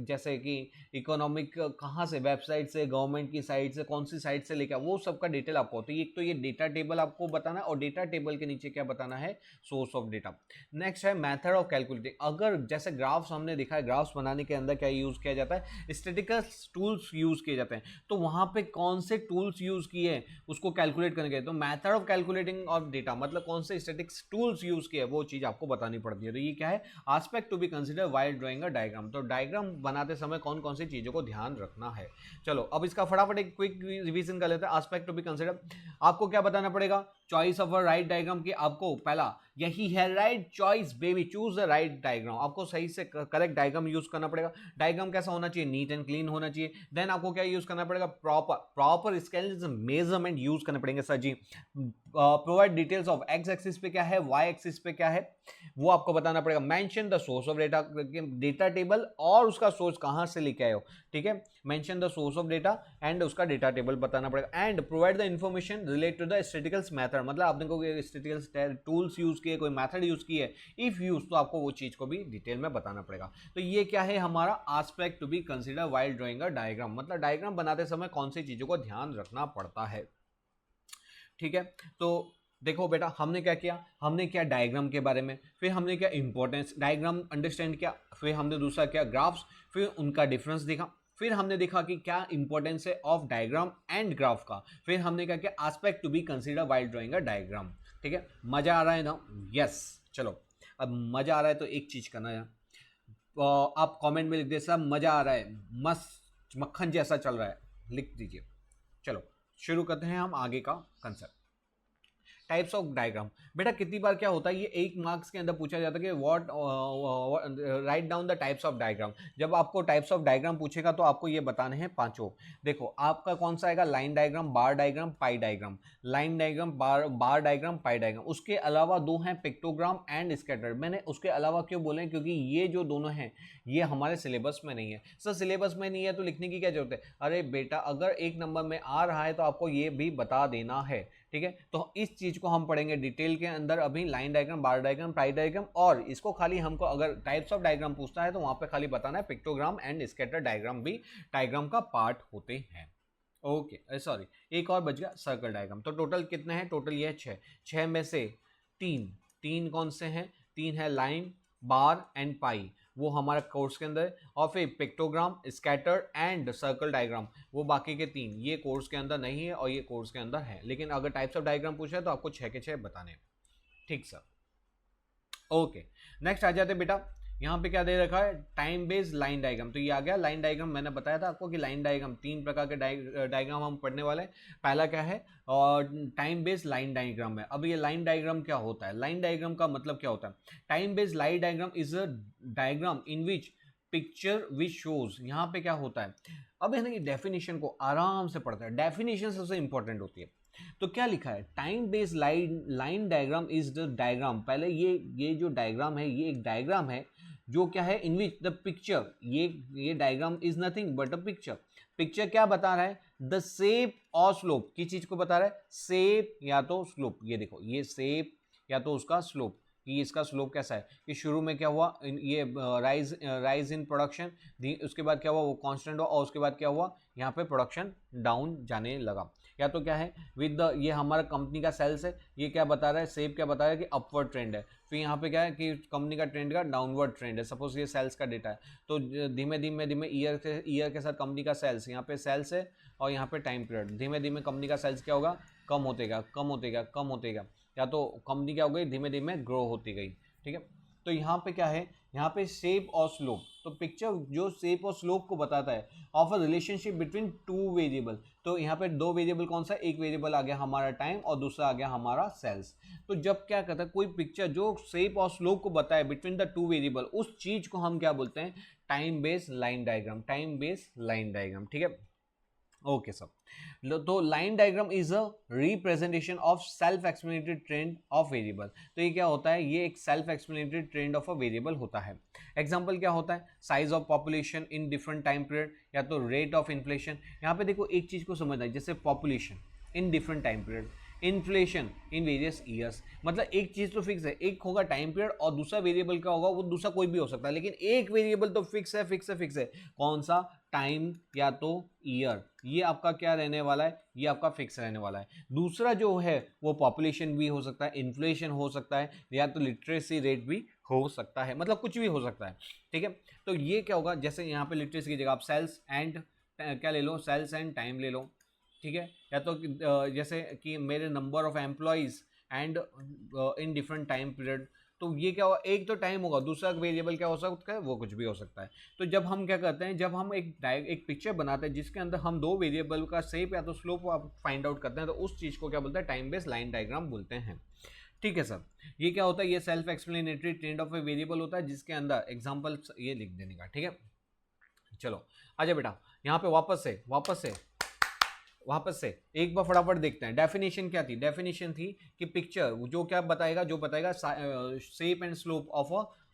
जैसे कि इकोनॉमिक कहाँ से, वेबसाइट से, गवर्नमेंट की साइट से, कौन सी साइट से लेकर, वो सबका डिटेल आपको होती है। एक तो ये डेटा टेबल आपको बताना है और डेटा टेबल के नीचे क्या बताना है, सोर्स ऑफ डेटा। नेक्स्ट है मेथड ऑफ कैलकुलेटिंग। अगर जैसे ग्राफ्स हमने देखा है, ग्राफ्स बनाने के अंदर क्या यूज़ किया जाता है, स्टैटिस्टिकल टूल्स यूज़ किए जाते हैं। तो वहाँ पे कौन से टूल्स यूज़ किए उसको कैलकुलेट करने के, तो method of calculating of data मतलब कौन से स्टैटिस्टिक्स टूल्स यूज़ किए, वो चीज़ आपको बतानी पड़ती है। तो ये क्या है, aspect to be consider while drawing a diagram. तो डायग्राम बनाते समय कौन कौन सी चीजों को ध्यान रखना है। चलो अब इसका फटाफट एक क्विक रिवीजन कर लेते हैं। एस्पेक्ट टू बी कंसीडर, आपको क्या बताना पड़ेगा, choice of a right diagram की आपको पहला यही है right choice baby, choose the right diagram. आपको सही से करेक्ट डायग्राम यूज करना पड़ेगा। डायग्राम कैसा होना चाहिए, नीट एंड क्लीन होना चाहिए। देन आपको क्या यूज करना पड़ेगा, प्रॉपर स्केल मेजरमेंट यूज करने पड़ेंगे सर जी। Provide details of X axis पे क्या है, वाई एक्सिस पे क्या है, वो आपको बताना पड़ेगा। Mention the source of data table और उसका सोर्स कहां से लेके आए हो, ठीक है। Mention the source of data and उसका डेटा टेबल बताना पड़ेगा। And provide the information relate to the statistical method, मतलब आपने कोई स्टैटिस्टिकल टूल्स यूज किए, कोई मेथड यूज की है, इफ यूज, तो आपको वो चीज को भी डिटेल में बताना पड़ेगा। तो ये क्या है हमारा aspect to be consider while drawing a diagram, मतलब डायग्राम बनाते समय कौन सी चीजों को ध्यान रखना पड़ता है, ठीक है। तो देखो बेटा, हमने क्या किया, हमने क्या डायग्राम के बारे में, फिर हमने क्या इंपॉर्टेंस डायग्राम अंडरस्टैंड किया, फिर हमने दूसरा क्या ग्राफ्स, फिर उनका डिफरेंस देखा, फिर हमने देखा कि क्या इंपॉर्टेंस है ऑफ डायग्राम एंड ग्राफ का, फिर हमने क्या किया, aspect to be consider while drawing a diagram, ठीक है। मजा आ रहा है ना, यस। चलो अब मजा आ रहा है तो एक चीज करना है, आप कमेंट में लिख दे सब मजा आ रहा है, मस्त मक्खन जैसा चल रहा है, लिख दीजिए। चलो शुरू करते हैं हम आगे का कंसेप्ट। टाइप्स ऑफ डायग्राम, बेटा कितनी बार क्या होता है, ये 1 मार्क्स के अंदर पूछा जाता है कि what write down the types of diagram. जब आपको टाइप्स ऑफ डायग्राम पूछेगा तो आपको ये बताने हैं पांचों। देखो आपका कौन सा आएगा, line diagram, bar diagram, pie diagram. Line diagram, bar diagram, pie diagram. उसके अलावा 2 हैं पिक्टोग्राम एंड स्कैटर। मैंने उसके अलावा क्यों बोले, क्योंकि ये जो दोनों हैं ये हमारे सिलेबस में नहीं है। सर सिलेबस में नहीं है तो लिखने की क्या जरूरत है, अरे बेटा अगर 1 नंबर में आ रहा है तो आपको ये भी बता देना है, ठीक है। तो इस चीज को हम पढ़ेंगे डिटेल के अंदर अभी, line diagram, bar diagram, pie diagram. और इसको खाली हमको अगर टाइप्स ऑफ डायग्राम पूछता है तो वहां पे खाली बताना है पिक्टोग्राम एंड स्कैटर डायग्राम भी डायग्राम का पार्ट होते हैं। ओके सॉरी, एक और बच गया सर्कल डायग्राम। तो टोटल कितने हैं, टोटल ये है 6 में से 3 कौन से हैं, 3 है लाइन, बार एंड पाई। वो हमारा कोर्स के अंदर है, और फिर pictogram, scatter and circle diagram, वो बाकी के 3 ये कोर्स के अंदर नहीं है और ये कोर्स के अंदर है, लेकिन अगर टाइप्स ऑफ डायग्राम पूछा है तो आपको 6 के 6 बताने। ठीक सर, ओके। नेक्स्ट आ जाते बेटा, यहाँ पे क्या दे रखा है, टाइम बेस्ड लाइन डायग्राम। तो ये आ गया लाइन डायग्राम। मैंने बताया था आपको कि लाइन डायग्राम 3 प्रकार के डायग्राम हम पढ़ने वाले हैं। पहला क्या है, और टाइम बेस्ड लाइन डायग्राम है। अब ये लाइन डायग्राम क्या होता है, लाइन डायग्राम का मतलब क्या होता है, time based line diagram is a diagram in which picture which shows. यहाँ पे क्या होता है, अब है ना, ये डेफिनेशन को आराम से पढ़ता है, डेफिनेशन सबसे इंपॉर्टेंट होती है। तो क्या लिखा है, time based line diagram is the diagram. पहले ये जो डायग्राम है, ये एक डायग्राम है जो क्या है, इन विच द पिक्चर, ये diagram is nothing but a picture. Picture क्या बता रहा है, द शेप और स्लोप। किस चीज को बता रहा है, शेप या तो स्लोप। ये देखो, ये शेप या तो उसका स्लोप, कि इसका स्लोप कैसा है, कि शुरू में क्या हुआ, ये राइज इन प्रोडक्शन, उसके बाद क्या हुआ, वो कांस्टेंट हुआ, और उसके बाद क्या हुआ, यहाँ पे प्रोडक्शन डाउन जाने लगा। या तो क्या है, विद द, ये हमारा कंपनी का सेल्स है, ये क्या बता रहा है, शेप क्या बता रहा है कि अपवर्ड ट्रेंड है। फिर यहाँ पे क्या है कि कंपनी का ट्रेंड का डाउनवर्ड ट्रेंड है। सपोज ये सेल्स का डेटा है, तो धीमे धीमे ईयर के साथ कंपनी का सेल्स, यहाँ पे सेल्स है और यहाँ पे टाइम पीरियड, धीमे धीमे कंपनी का सेल्स क्या होगा, कम होतेगा कम होतेगा कम होतेगा, या तो कंपनी क्या हो गई, धीमे धीमे ग्रो होती गई। ठीक है, तो यहाँ पे क्या है, यहाँ पे शेप और स्लोप। तो पिक्चर जो शेप और स्लोप को बताता है of a relationship between 2 variable. तो यहाँ पे 2 वेरिएबल कौन सा, एक वेरिएबल आ गया हमारा टाइम और दूसरा आ गया हमारा सेल्स। तो जब क्या कहता है, कोई पिक्चर जो शेप और स्लोप को बताए बिटवीन द 2 वेरिएबल, उस चीज को हम क्या बोलते हैं, time based line diagram, time based line diagram. ठीक है, ओके सब। तो line diagram is a representation of self explanatory trend of variable. तो ये क्या होता है, ये एक self explanatory trend of a variable होता है। एग्जांपल क्या होता है, size of population in different time period, या तो रेट ऑफ इन्फ्लेशन। यहाँ पे देखो एक चीज को समझना है, जैसे population in different time period, inflation in various years. मतलब एक चीज तो फिक्स है, एक होगा टाइम पीरियड और दूसरा वेरिएबल क्या होगा, वो दूसरा कोई भी हो सकता है, लेकिन एक वेरिएबल तो फिक्स है, फिक्स है, फिक्स है। कौन सा, टाइम या तो ईयर, ये आपका क्या रहने वाला है, ये आपका फिक्स रहने वाला है। दूसरा जो है वो पॉपुलेशन भी हो सकता है, इन्फ्लेशन हो सकता है, या तो लिटरेसी रेट भी हो सकता है, मतलब कुछ भी हो सकता है। ठीक है, तो ये क्या होगा, जैसे यहाँ पे लिटरेसी की जगह आप सेल्स एंड क्या ले लो, सेल्स एंड टाइम ले लो। ठीक है, या तो जैसे कि मेरे number of employees and in different time period. तो ये क्या होगा, एक तो टाइम होगा, दूसरा वेरिएबल क्या हो सकता है, वो कुछ भी हो सकता है। तो जब हम क्या करते हैं, जब हम एक पिक्चर बनाते हैं जिसके अंदर हम 2 वेरिएबल का शेप या तो स्लोप फाइंड आउट करते हैं, तो उस चीज को क्या बोलते हैं, टाइम बेस्ड लाइन डायग्राम बोलते हैं। ठीक है सर, ये क्या होता है, ये self explanatory trend of a variable होता है, जिसके अंदर एग्जाम्पल ये लिख देने का। ठीक है, चलो आजा बेटा, यहाँ पे वापस से एक बार फटाफट देखते हैं। डेफिनेशन क्या थी, डेफिनेशन थी कि पिक्चर जो क्या बताएगा, जो बताएगा shape and slope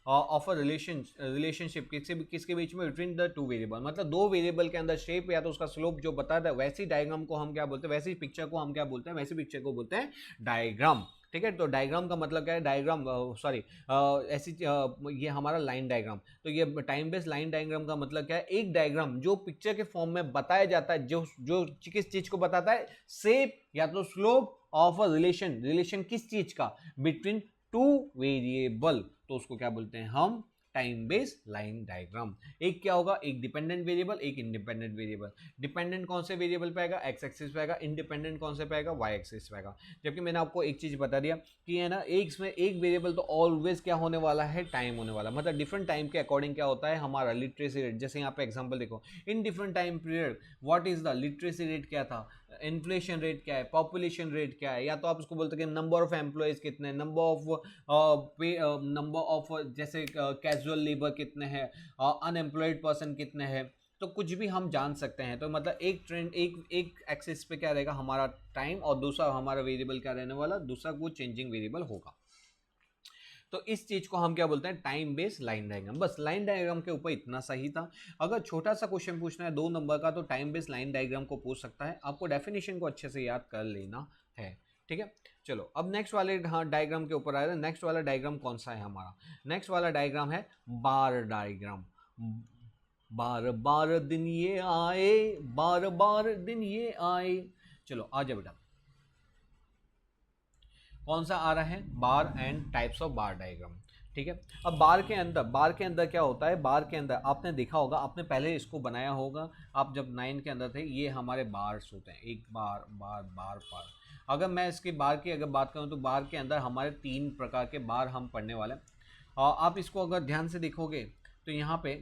of a relationship किसके बीच में, बिटवीन द 2 वेरिएबल। मतलब 2 वेरिएबल के अंदर शेप या तो उसका स्लोप जो बताता है, वैसी डायग्राम को हम क्या बोलते हैं, वैसी पिक्चर को हम क्या बोलते हैं, वैसी पिक्चर को बोलते हैं डायग्राम। ठीक है, तो डायग्राम का मतलब क्या है, डायग्राम सॉरी ऐसी ये हमारा लाइन डायग्राम। तो ये टाइम बेस्ड लाइन डायग्राम का मतलब क्या है, एक डायग्राम जो पिक्चर के फॉर्म में बताया जाता है, जो किस चीज को बताता है, शेप या तो स्लोप ऑफ अ रिलेशन किस चीज का, बिटवीन 2 वेरिएबल। तो उसको क्या बोलते हैं हम, टाइम बेस्ड लाइन डायग्राम। एक क्या होगा, एक डिपेंडेंट वेरिएबल, एक इंडिपेंडेंट वेरिएबल। डिपेंडेंट कौन से वेरिएबल पे आएगा, एक्स एक्सिस पे आएगा। इंडिपेंडेंट कौन से पे आएगा, वाई एक्सिस पे आएगा। जबकि मैंने आपको एक चीज बता दिया कि है ना, एक वेरिएबल तो ऑलवेज क्या होने वाला है, टाइम होने वाला। मतलब डिफरेंट टाइम के अकॉर्डिंग क्या होता है हमारा लिटरेसी रेट। जैसे यहाँ पे एग्जाम्पल देखो, in different time period what is the literacy rate क्या था, इन्फ्लेशन रेट क्या है, पॉपुलेशन रेट क्या है, या तो आप उसको बोलते हैं नंबर ऑफ एम्प्लॉयज कितने, नंबर ऑफ जैसे कैजुअल लेबर कितने हैं, अनएम्प्लॉयड पर्सन कितने हैं। तो कुछ भी हम जान सकते हैं। तो मतलब एक ट्रेंड, एक एक्सिस पे क्या रहेगा हमारा टाइम, और दूसरा हमारा वेरिएबल क्या रहने वाला, दूसरा वो चेंजिंग वेरिएबल होगा। तो इस चीज को हम क्या बोलते हैं, टाइम बेस्ड लाइन डायग्राम। बस लाइन डायग्राम के ऊपर इतना सही था। अगर छोटा सा क्वेश्चन पूछना है 2 नंबर का, तो टाइम बेस्ड लाइन डायग्राम को पूछ सकता है। आपको डेफिनेशन को अच्छे से याद कर लेना है। ठीक है, चलो अब नेक्स्ट वाले डायग्राम के ऊपर आया। नेक्स्ट वाला डायग्राम कौन सा है हमारा, नेक्स्ट वाला डायग्राम है बार डायग्राम। बार बार दिन ये आए, बार बार दिन ये आए। चलो आ जाओ बेटा, कौन सा आ रहा है, bar and types of bar diagram. ठीक है। अब बार के अंदर क्या होता है, बार के अंदर आपने देखा होगा, आपने पहले इसको बनाया होगा, आप जब 9 के अंदर थे, ये हमारे बार्स होते हैं, एक बार बार बार बार। अगर मैं इसके बार की अगर बात करूँ तो बार के अंदर हमारे 3 प्रकार के बार हम पढ़ने वाले हैं। और आप इसको अगर ध्यान से देखोगे तो यहाँ पे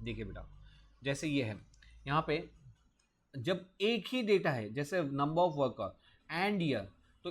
देखिए बेटा, जैसे ये है, यहाँ पे जब एक ही डेटा है, जैसे number of worker and year, तो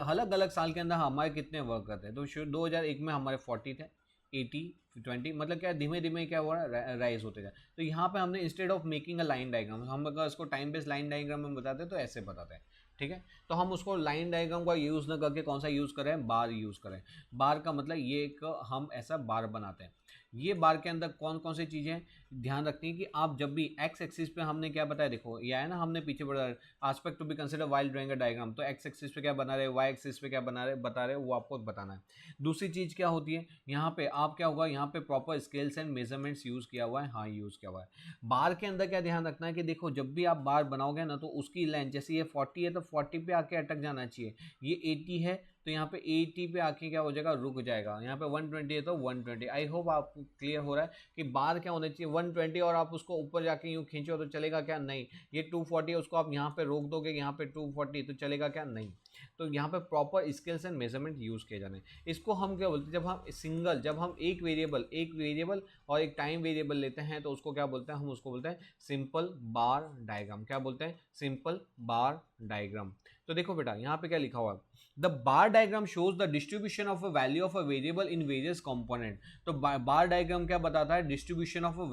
अलग अलग साल के अंदर हमारे कितने वर्कर थे, तो 2001 में हमारे 40 थे, 80, 20, मतलब क्या धीमे धीमे क्या हुआ राइज होते जाए। तो यहाँ पे हमने instead of making a line diagram, हम अगर इसको टाइम बेस्ड लाइन डायग्राम में बताते हैं तो ऐसे बताते हैं, ठीक है। तो हम उसको लाइन डायग्राम का यूज़ ना करके कौन सा यूज़ करें, बार यूज़ करें। बार का मतलब ये एक हम ऐसा बार बनाते हैं। ये बार के अंदर कौन कौन सी चीज़ें ध्यान रखनी है कि आप जब भी एक्स एक्सिस पे हमने क्या बताया, देखो ये है ना, हमने पीछे बढ़ा aspect to be consider while drawing a diagram, तो एक्स एक्सिस पे क्या बना रहे, वाई एक्सिस पे क्या बता रहे वो आपको बताना है। दूसरी चीज़ क्या होती है, यहाँ पे आप क्या होगा, यहाँ पे proper scales and measurements use किया हुआ है, हाँ यूज़ किया हुआ है। बार के अंदर क्या ध्यान रखना है कि देखो जब भी आप बार बनाओगे ना, तो उसकी लेंथ, जैसे ये 40 है तो 40 पे आके अटक जाना चाहिए, ये 80 है तो यहाँ पे 80 पे आके क्या हो जाएगा, रुक जाएगा। यहाँ पे 120 है तो 120। आई होप आपको क्लियर हो रहा है कि बार क्या होना चाहिए 120, और आप उसको ऊपर जाके यूँ खींचो तो चलेगा क्या, नहीं। ये 240 है, उसको आप यहाँ पे रोक दोगे, यहाँ पे 240 तो चलेगा क्या, नहीं। तो यहाँ पे proper scales and measurement use किए जाने। इसको हम क्या बोलते हैं, जब हम एक वेरिएबल और एक टाइम वेरिएबल लेते हैं तो उसको क्या बोलते हैं, हम उसको बोलते हैं सिंपल बार डायग्राम। क्या बोलते हैं, सिंपल बार डायग्राम। तो देखो बेटा यहाँ पे क्या लिखा हुआ है, the bar diagram shows the distribution of a value of a variable in various component. तो बार डायग्राम क्या बताता है, डिस्ट्रीब्यूशन ऑफ अ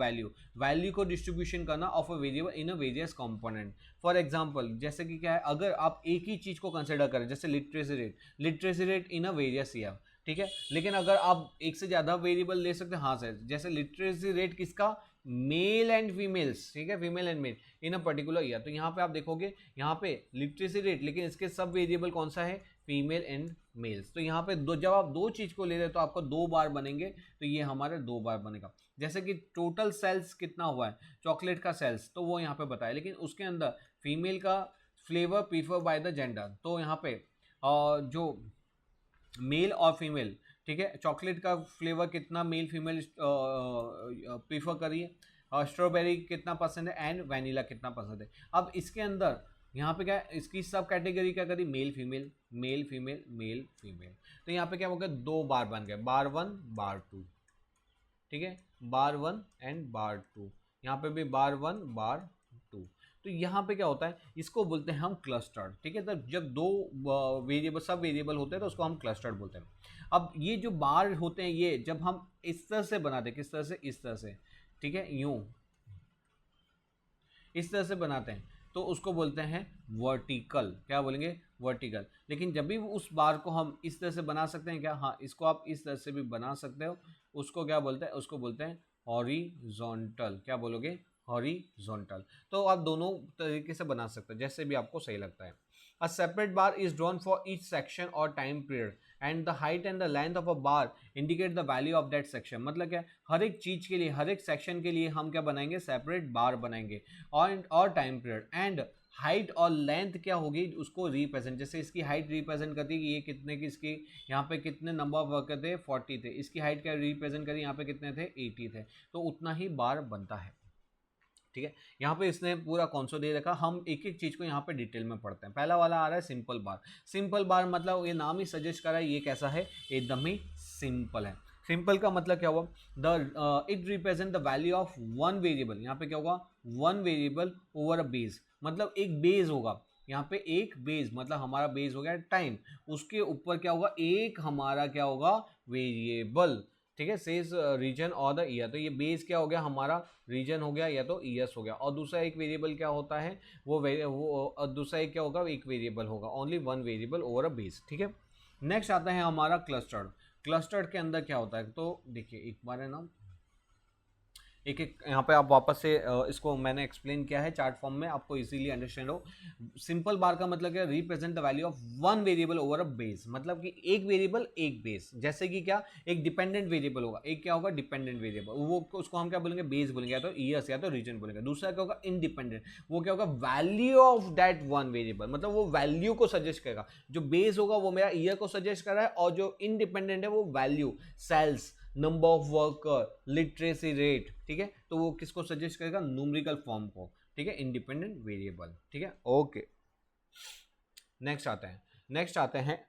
वैल्यू को डिस्ट्रीब्यूशन करना of a variable in a various component. For example जैसे कि क्या है, अगर आप एक ही चीज को कंसिडर करें, जैसे literacy rate in a various year, ठीक है। लेकिन अगर आप एक से ज्यादा वेरिएबल ले सकते हैं, हाँ सर, जैसे लिटरेसी रेट किसका, मेल एंड फीमेल्स, ठीक है, female and male in a particular year. तो यहाँ पे आप देखोगे, यहाँ पे लिटरेसी रेट, लेकिन इसके सब वेरिएबल कौन सा है, फीमेल एंड मेल्स। तो यहाँ पे जब आप दो चीज को ले रहे हो तो आपको 2 बार बनेंगे, तो ये हमारे 2 बार बनेगा। जैसे कि टोटल सेल्स कितना हुआ है चॉकलेट का सेल्स, तो वो यहाँ पे बताया, लेकिन उसके अंदर फीमेल का flavour prefer by the gender, तो यहाँ पे जो मेल और फीमेल, ठीक है, चॉकलेट का फ्लेवर कितना मेल फीमेल प्रीफर करिए, स्ट्रॉबेरी कितना पसंद है एंड वैनिला कितना पसंद है। अब इसके अंदर यहाँ पे क्या है, इसकी सब कैटेगरी क्या करी, male female male female male female. तो यहाँ पे क्या हो गया, 2 बार बन गए, बार 1 बार 2, ठीक है, बार 1 एंड बार 2। यहाँ पे भी बार 1 बार 2। तो यहाँ पे क्या होता है, इसको बोलते हैं हम क्लस्टर्ड, ठीक है। तो जब 2 वेरिएबल सब वेरिएबल होते हैं तो उसको हम क्लस्टर्ड बोलते हैं। अब ये जो बार होते हैं, ये जब हम इस तरह से बनाते हैं, किस तरह से, इस तरह से, ठीक है, यूं इस तरह से बनाते हैं, तो उसको बोलते हैं वर्टिकल। क्या बोलेंगे, वर्टिकल। लेकिन जब भी उस बार को हम इस तरह से बना सकते हैं क्या, हाँ, इसको आप इस तरह से भी बना सकते हो, उसको क्या बोलते हैं, उसको बोलते हैं हॉरिजॉन्टल। क्या बोलोगे, हॉरिजॉन्टल। तो आप दोनों तरीके से बना सकते हैं, जैसे भी आपको सही लगता है। A separate bar is drawn for each section or time period and the height and the length of a bar indicate the value of that section। मतलब क्या, हर एक चीज के लिए, हर एक सेक्शन के लिए हम क्या बनाएंगे, सेपरेट बार बनाएंगे, और टाइम पीरियड एंड हाइट और लेंथ क्या होगी, उसको रिप्रेजेंट, जैसे इसकी हाइट रिप्रेजेंट करती है कि ये कितने की, इसकी यहाँ पे कितने नंबर ऑफ वर्कर थे, 40 थे, इसकी हाइट क्या रिप्रेजेंट करी, यहाँ पे कितने थे, 80 थे, तो उतना ही बार बनता है, ठीक है। यहाँ पे इसने पूरा कॉन्सो दे रखा, हम एक एक चीज को यहाँ पे डिटेल में पढ़ते हैं। पहला वाला आ रहा है सिंपल बार। सिंपल बार मतलब ये नाम ही सजेस्ट कर रहा है, ये कैसा है, एकदम ही सिंपल है। सिंपल का मतलब क्या हुआ, it represent the value of one variable. यहाँ पे क्या होगा, one variable over a base, मतलब एक बेस होगा, यहाँ पे एक बेस, मतलब हमारा बेस हो गया टाइम, उसके ऊपर क्या होगा, एक हमारा क्या होगा, वेरिएबल, ठीक है, सेज रीजन और द ईयर। तो ये बेस क्या हो गया, हमारा रीजन हो गया या तो ईयर्स हो गया, और दूसरा एक वेरिएबल क्या होता है, वो दूसरा एक क्या होगा, एक वेरिएबल होगा, only one variable over a base, ठीक है। नेक्स्ट आता है हमारा क्लस्टर्ड। क्लस्टर्ड के अंदर क्या होता है, तो देखिए एक बार है ना, एक एक यहाँ पे आप वापस से इसको मैंने एक्सप्लेन किया है चार्ट फॉर्म में, आपको इजीली अंडरस्टैंड हो। सिंपल बार का मतलब क्या, represent the value of one variable over a base, मतलब कि एक वेरिएबल एक बेस। जैसे कि क्या, एक डिपेंडेंट वेरिएबल होगा, एक क्या होगा डिपेंडेंट वेरिएबल, वो उसको हम क्या बोलेंगे, बेस बोलेंगे, या तो ईयर्स या तो रीजन बोलेंगे। दूसरा क्या होगा इंडिपेंडेंट, वो क्या होगा value of that one variable, मतलब वो वैल्यू को सजेस्ट करेगा। जो बेस होगा वो मेरा ईयर को सजेस्ट कर रहा है, और जो इंडिपेंडेंट है वो value, sales, number of worker, literacy rate, ठीक है, तो वो किसको सजेस्ट करेगा, न्यूमेरिकल फॉर्म को, ठीक है, इंडिपेंडेंट वेरिएबल, ठीक है। ओके, नेक्स्ट आते हैं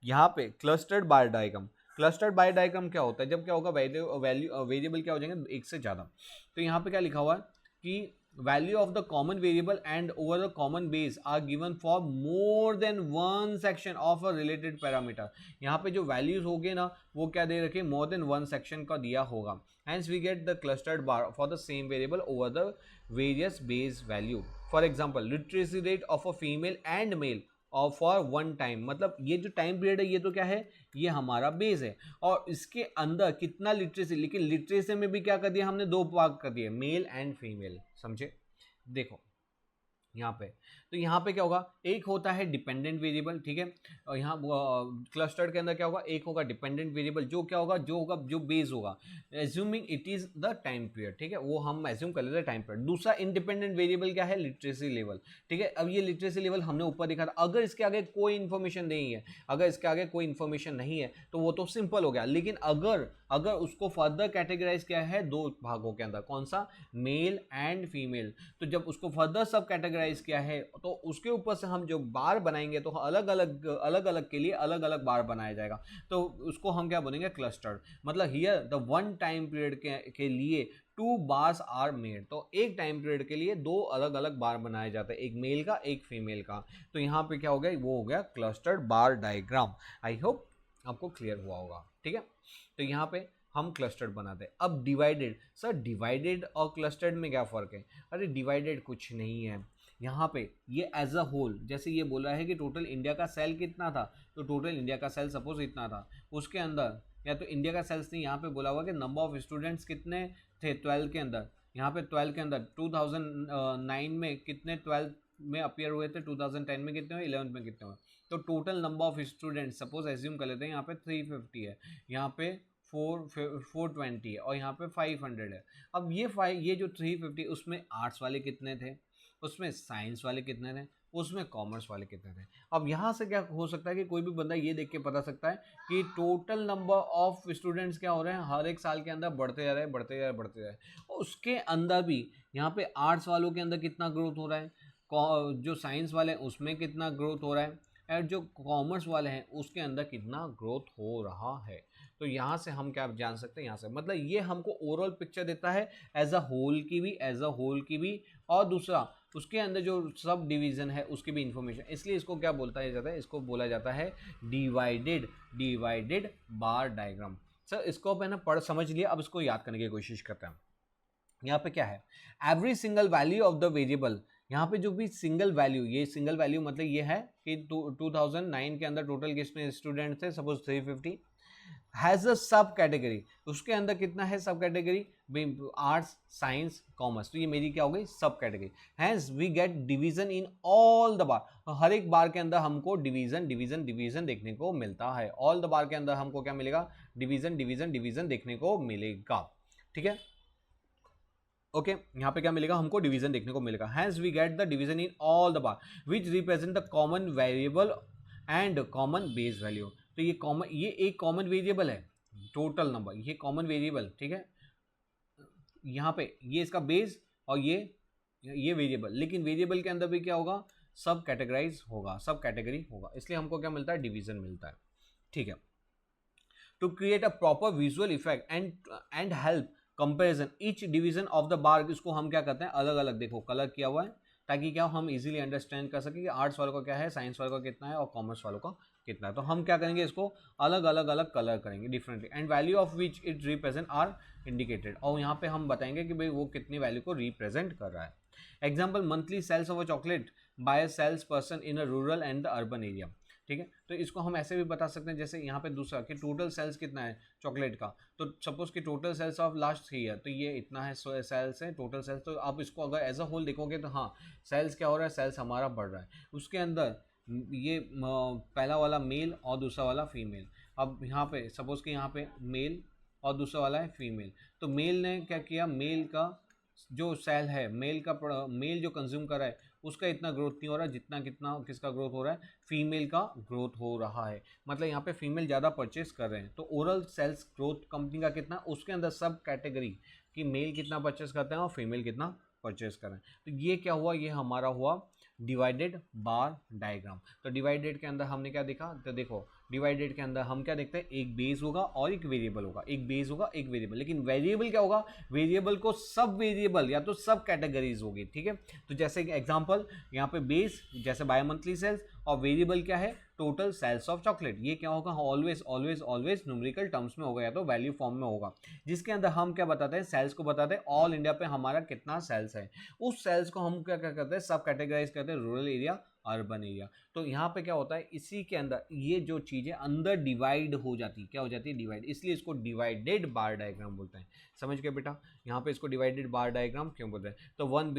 यहाँ पे क्लस्टर्ड बार डायग्राम। क्लस्टर्ड बार डायग्राम क्या होता है, जब क्या होगा वैल्यू वेरिएबल क्या हो जाएंगे एक से ज्यादा। तो यहाँ पे क्या लिखा हुआ है कि value of the common variable and over the common base are given for more than one section of a related parameter। यहाँ पे जो values होंगे ना वो क्या दे रखे, more than one section का दिया होगा। hence we get the clustered bar for the same variable over the various base value। for example literacy rate of a female and male और फॉर वन टाइम, मतलब ये जो time period है ये तो क्या है, ये हमारा बेस है, और इसके अंदर कितना लिटरेसी, लेकिन लिटरेसी में भी क्या कर दिया हमने, दो भाग कर दिए, मेल एंड फीमेल, समझे। देखो यहाँ पे, तो यहाँ पे क्या होगा, एक होता है डिपेंडेंट वेरिएबल, ठीक है, और यहाँ क्लस्टर्ड के अंदर क्या होगा, एक होगा डिपेंडेंट वेरिएबल, जो क्या होगा, जो बेस होगा, assuming it is the time period, ठीक है, वो हम एज्यूम कर लेते हैं टाइम पीरियड। दूसरा इंडिपेंडेंट वेरिएबल क्या है, लिटरेसी लेवल, ठीक है। अब ये लिटरेसी लेवल हमने ऊपर देखा था, अगर इसके आगे कोई इन्फॉर्मेशन नहीं है, अगर इसके आगे कोई इन्फॉर्मेशन नहीं है तो वो तो सिंपल हो गया, लेकिन अगर उसको फर्दर कैटेगराइज किया है दो भागों के अंदर, कौन सा, मेल एंड फीमेल, तो जब उसको फर्दर सब कैटेगराइज किया है तो उसके ऊपर से हम जो बार बनाएंगे तो अलग अलग के लिए अलग अलग बार बनाया जाएगा, तो उसको हम क्या बोलेंगे, क्लस्टर्ड। मतलब here the one time period के लिए टू बार्स आर मेड, तो एक टाइम पीरियड के लिए दो अलग अलग बार बनाए जाते हैं, एक मेल का एक फीमेल का। तो यहाँ पे क्या हो गया, वो हो गया clustered bar diagram. I hope आपको क्लियर हुआ होगा, ठीक है। तो यहाँ पे हम क्लस्टर्ड बनाते हैं। अब डिवाइडेड, सर डिवाइडेड और क्लस्टर्ड में क्या फ़र्क है, अरे डिवाइडेड कुछ नहीं है, यहाँ पे ये एज अ होल, जैसे ये बोल रहा है कि टोटल इंडिया का सेल कितना था, तो टोटल इंडिया का सेल सपोज इतना था, उसके अंदर या तो इंडिया का सेल्स नहीं, यहाँ पे बोला हुआ कि नंबर ऑफ स्टूडेंट्स कितने थे 12 के अंदर, यहाँ पे 12 के अंदर 2009 में कितने 12 में अपीयर हुए थे, 2010 में कितने हुए, 11 में कितने हुए, तो total number of students suppose assume कर लेते हैं यहाँ पे 350 है, यहाँ पे 420 है, और यहाँ पे 500 है। अब ये जो 350 उसमें आर्ट्स वाले कितने थे, उसमें साइंस वाले कितने थे, उसमें कॉमर्स वाले कितने थे। अब यहाँ से क्या हो सकता है कि कोई भी बंदा ये देख के बता सकता है कि टोटल नंबर ऑफ स्टूडेंट्स क्या हो रहे हैं, हर एक साल के अंदर बढ़ते जा रहे हैं, बढ़ते जा रहे, बढ़ते जा रहे हैं। उसके अंदर भी यहाँ पे आर्ट्स वालों के अंदर कितना ग्रोथ हो रहा है, जो साइंस वाले हैं उसमें कितना ग्रोथ हो रहा है, और जो कॉमर्स वाले हैं उसके अंदर कितना ग्रोथ हो रहा है। तो यहाँ से हम क्या जान सकते हैं, यहाँ से मतलब ये हमको ओवरऑल पिक्चर देता है एज अ होल की भी, और दूसरा उसके अंदर जो सब डिवीजन है उसकी भी इंफॉर्मेशन, इसलिए इसको क्या बोलता है जाता है, इसको बोला जाता है डिवाइडेड बार डायग्राम। सर इसको मैंने पढ़ समझ लिया, अब इसको याद करने की कोशिश करते हैं। यहाँ पे क्या है, every single value of the variable, यहाँ पे जो भी सिंगल वैल्यू, ये सिंगल वैल्यू मतलब ये है कि 2009 के अंदर टोटल कितने स्टूडेंट थे, सपोज 350, हैज अ सब कैटेगरी, उसके अंदर कितना है सब कैटेगरी, आर्ट्स साइंस कॉमर्स, तो ये मेरी क्या हो गई सब category. Hence we get division in all the bar, हर एक बार के अंदर हमको डिवीजन देखने को मिलता है, ऑल द बार के अंदर हमको क्या मिलेगा, डिवीजन देखने को मिलेगा, ठीक है। ओके यहाँ पे क्या मिलेगा, हमको डिवीजन देखने को मिलेगा। Hence we get the division in all the bar which represent the common variable and common base value, तो ये एक कॉमन वेरिएबल है, टोटल नंबर ये कॉमन वेरिएबल, ठीक है, यहाँ पे ये इसका बेस और ये वेरिएबल, लेकिन वेरिएबल के अंदर भी क्या होगा, सब कैटेगरी होगा, इसलिए हमको क्या मिलता है, डिवीजन मिलता है, ठीक है। To create a proper visual effect and help comparison each division of the bar, इसको हम क्या करते हैं अलग अलग, देखो कलर किया हुआ है ताकि क्या हम इजीली अंडरस्टैंड कर सके कि आर्ट्स वालों का क्या है, साइंस वालों का कितना है और कॉमर्स वालों का कितना है। तो हम क्या करेंगे, इसको अलग अलग कलर करेंगे differently, and value of which it represent are indicated, और यहाँ पे हम बताएंगे कि भाई वो कितनी वैल्यू को रिप्रेजेंट कर रहा है। Example monthly sales of a chocolate by a sales person in a rural and the urban area, ठीक है। तो इसको हम ऐसे भी बता सकते हैं, जैसे यहाँ पे दूसरा कि टोटल सेल्स कितना है चॉकलेट का, तो सपोज कि total sales of last 3 year, तो ये इतना है सेल्स है टोटल सेल्स। तो आप इसको अगर एज अ होल देखोगे तो हाँ सेल्स क्या हो रहा है, सेल्स हमारा बढ़ रहा है। उसके अंदर ये पहला वाला मेल और दूसरा वाला फीमेल। अब यहाँ पे सपोज कि यहाँ पे मेल और दूसरा वाला है फीमेल, तो मेल ने क्या किया, मेल का जो सेल है, मेल जो कंज्यूम कर रहा है उसका इतना ग्रोथ नहीं हो रहा जितना कितना किसका ग्रोथ हो रहा है, फीमेल का ग्रोथ हो रहा है। मतलब यहाँ पे फीमेल ज़्यादा परचेस कर रहे हैं। तो ओरल सेल्स ग्रोथ कंपनी का कितना, उसके अंदर सब कैटेगरी कि मेल कितना परचेस करते हैं और फीमेल कितना परचेस कर रहे हैं। तो ये क्या हुआ, ये हमारा हुआ डिवाइडेड बार डायग्राम। तो डिवाइडेड के अंदर हमने क्या देखा, तो देखो डिवाइडेड के अंदर हम क्या देखते हैं, एक बेस होगा और एक वेरिएबल होगा, एक बेस होगा एक वेरिएबल। लेकिन वेरिएबल क्या होगा, वेरिएबल को सब वेरिएबल या तो सब कैटेगरीज होगी, ठीक है। तो जैसे एग्जांपल यहाँ पे बेस जैसे बाय मंथली सेल्स, और वेरिएबल क्या है, टोटल सेल्स ऑफ चॉकलेट। ये क्या होगा, always always always numerical terms में होगा या तो वैल्यू फॉर्म में होगा, जिसके अंदर हम क्या बताते हैं, सेल्स को बताते हैं ऑल इंडिया पे हमारा कितना सेल्स है। उस सेल्स को हम क्या करते हैं, सब कैटेगराइज करते हैं, रूरल एरिया अर्बन एरिया। तो यहाँ पे क्या होता है, इसी के अंदर ये जो चीज़ें अंदर डिवाइड हो जाती, क्या हो जाती है, डिवाइड, इसलिए इसको डिवाइडेड बार डायग्राम बोलते हैं। समझ गए बेटा, यहाँ पे इसको डिवाइडेड बार डायग्राम क्यों बोलते हैं। तो one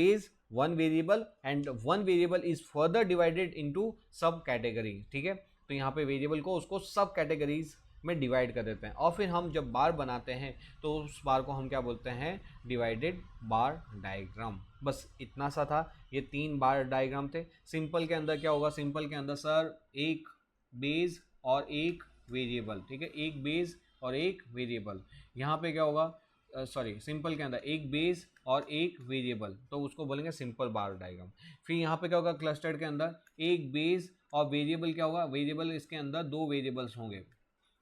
base one variable and one variable is further divided into सब कैटेगरी, ठीक है। तो यहाँ पे वेरिएबल को उसको सब कैटेगरीज में डिवाइड कर देते हैं, और फिर हम जब बार बनाते हैं तो उस बार को हम क्या बोलते हैं, डिवाइडेड बार डायग्राम। बस इतना सा था, ये 3 बार डायग्राम थे। सिंपल के अंदर क्या होगा, सिंपल के अंदर सर एक बेस और एक वेरिएबल, ठीक है, एक बेस और एक वेरिएबल। यहाँ पे क्या होगा, सिंपल के अंदर एक बेस और एक वेरिएबल, तो उसको बोलेंगे सिंपल बार डायग्राम। फिर यहाँ पे क्या होगा, क्लस्टर्ड के अंदर एक बेस और वेरिएबल, क्या होगा, वेरिएबल इसके अंदर 2 वेरिएबल्स होंगे।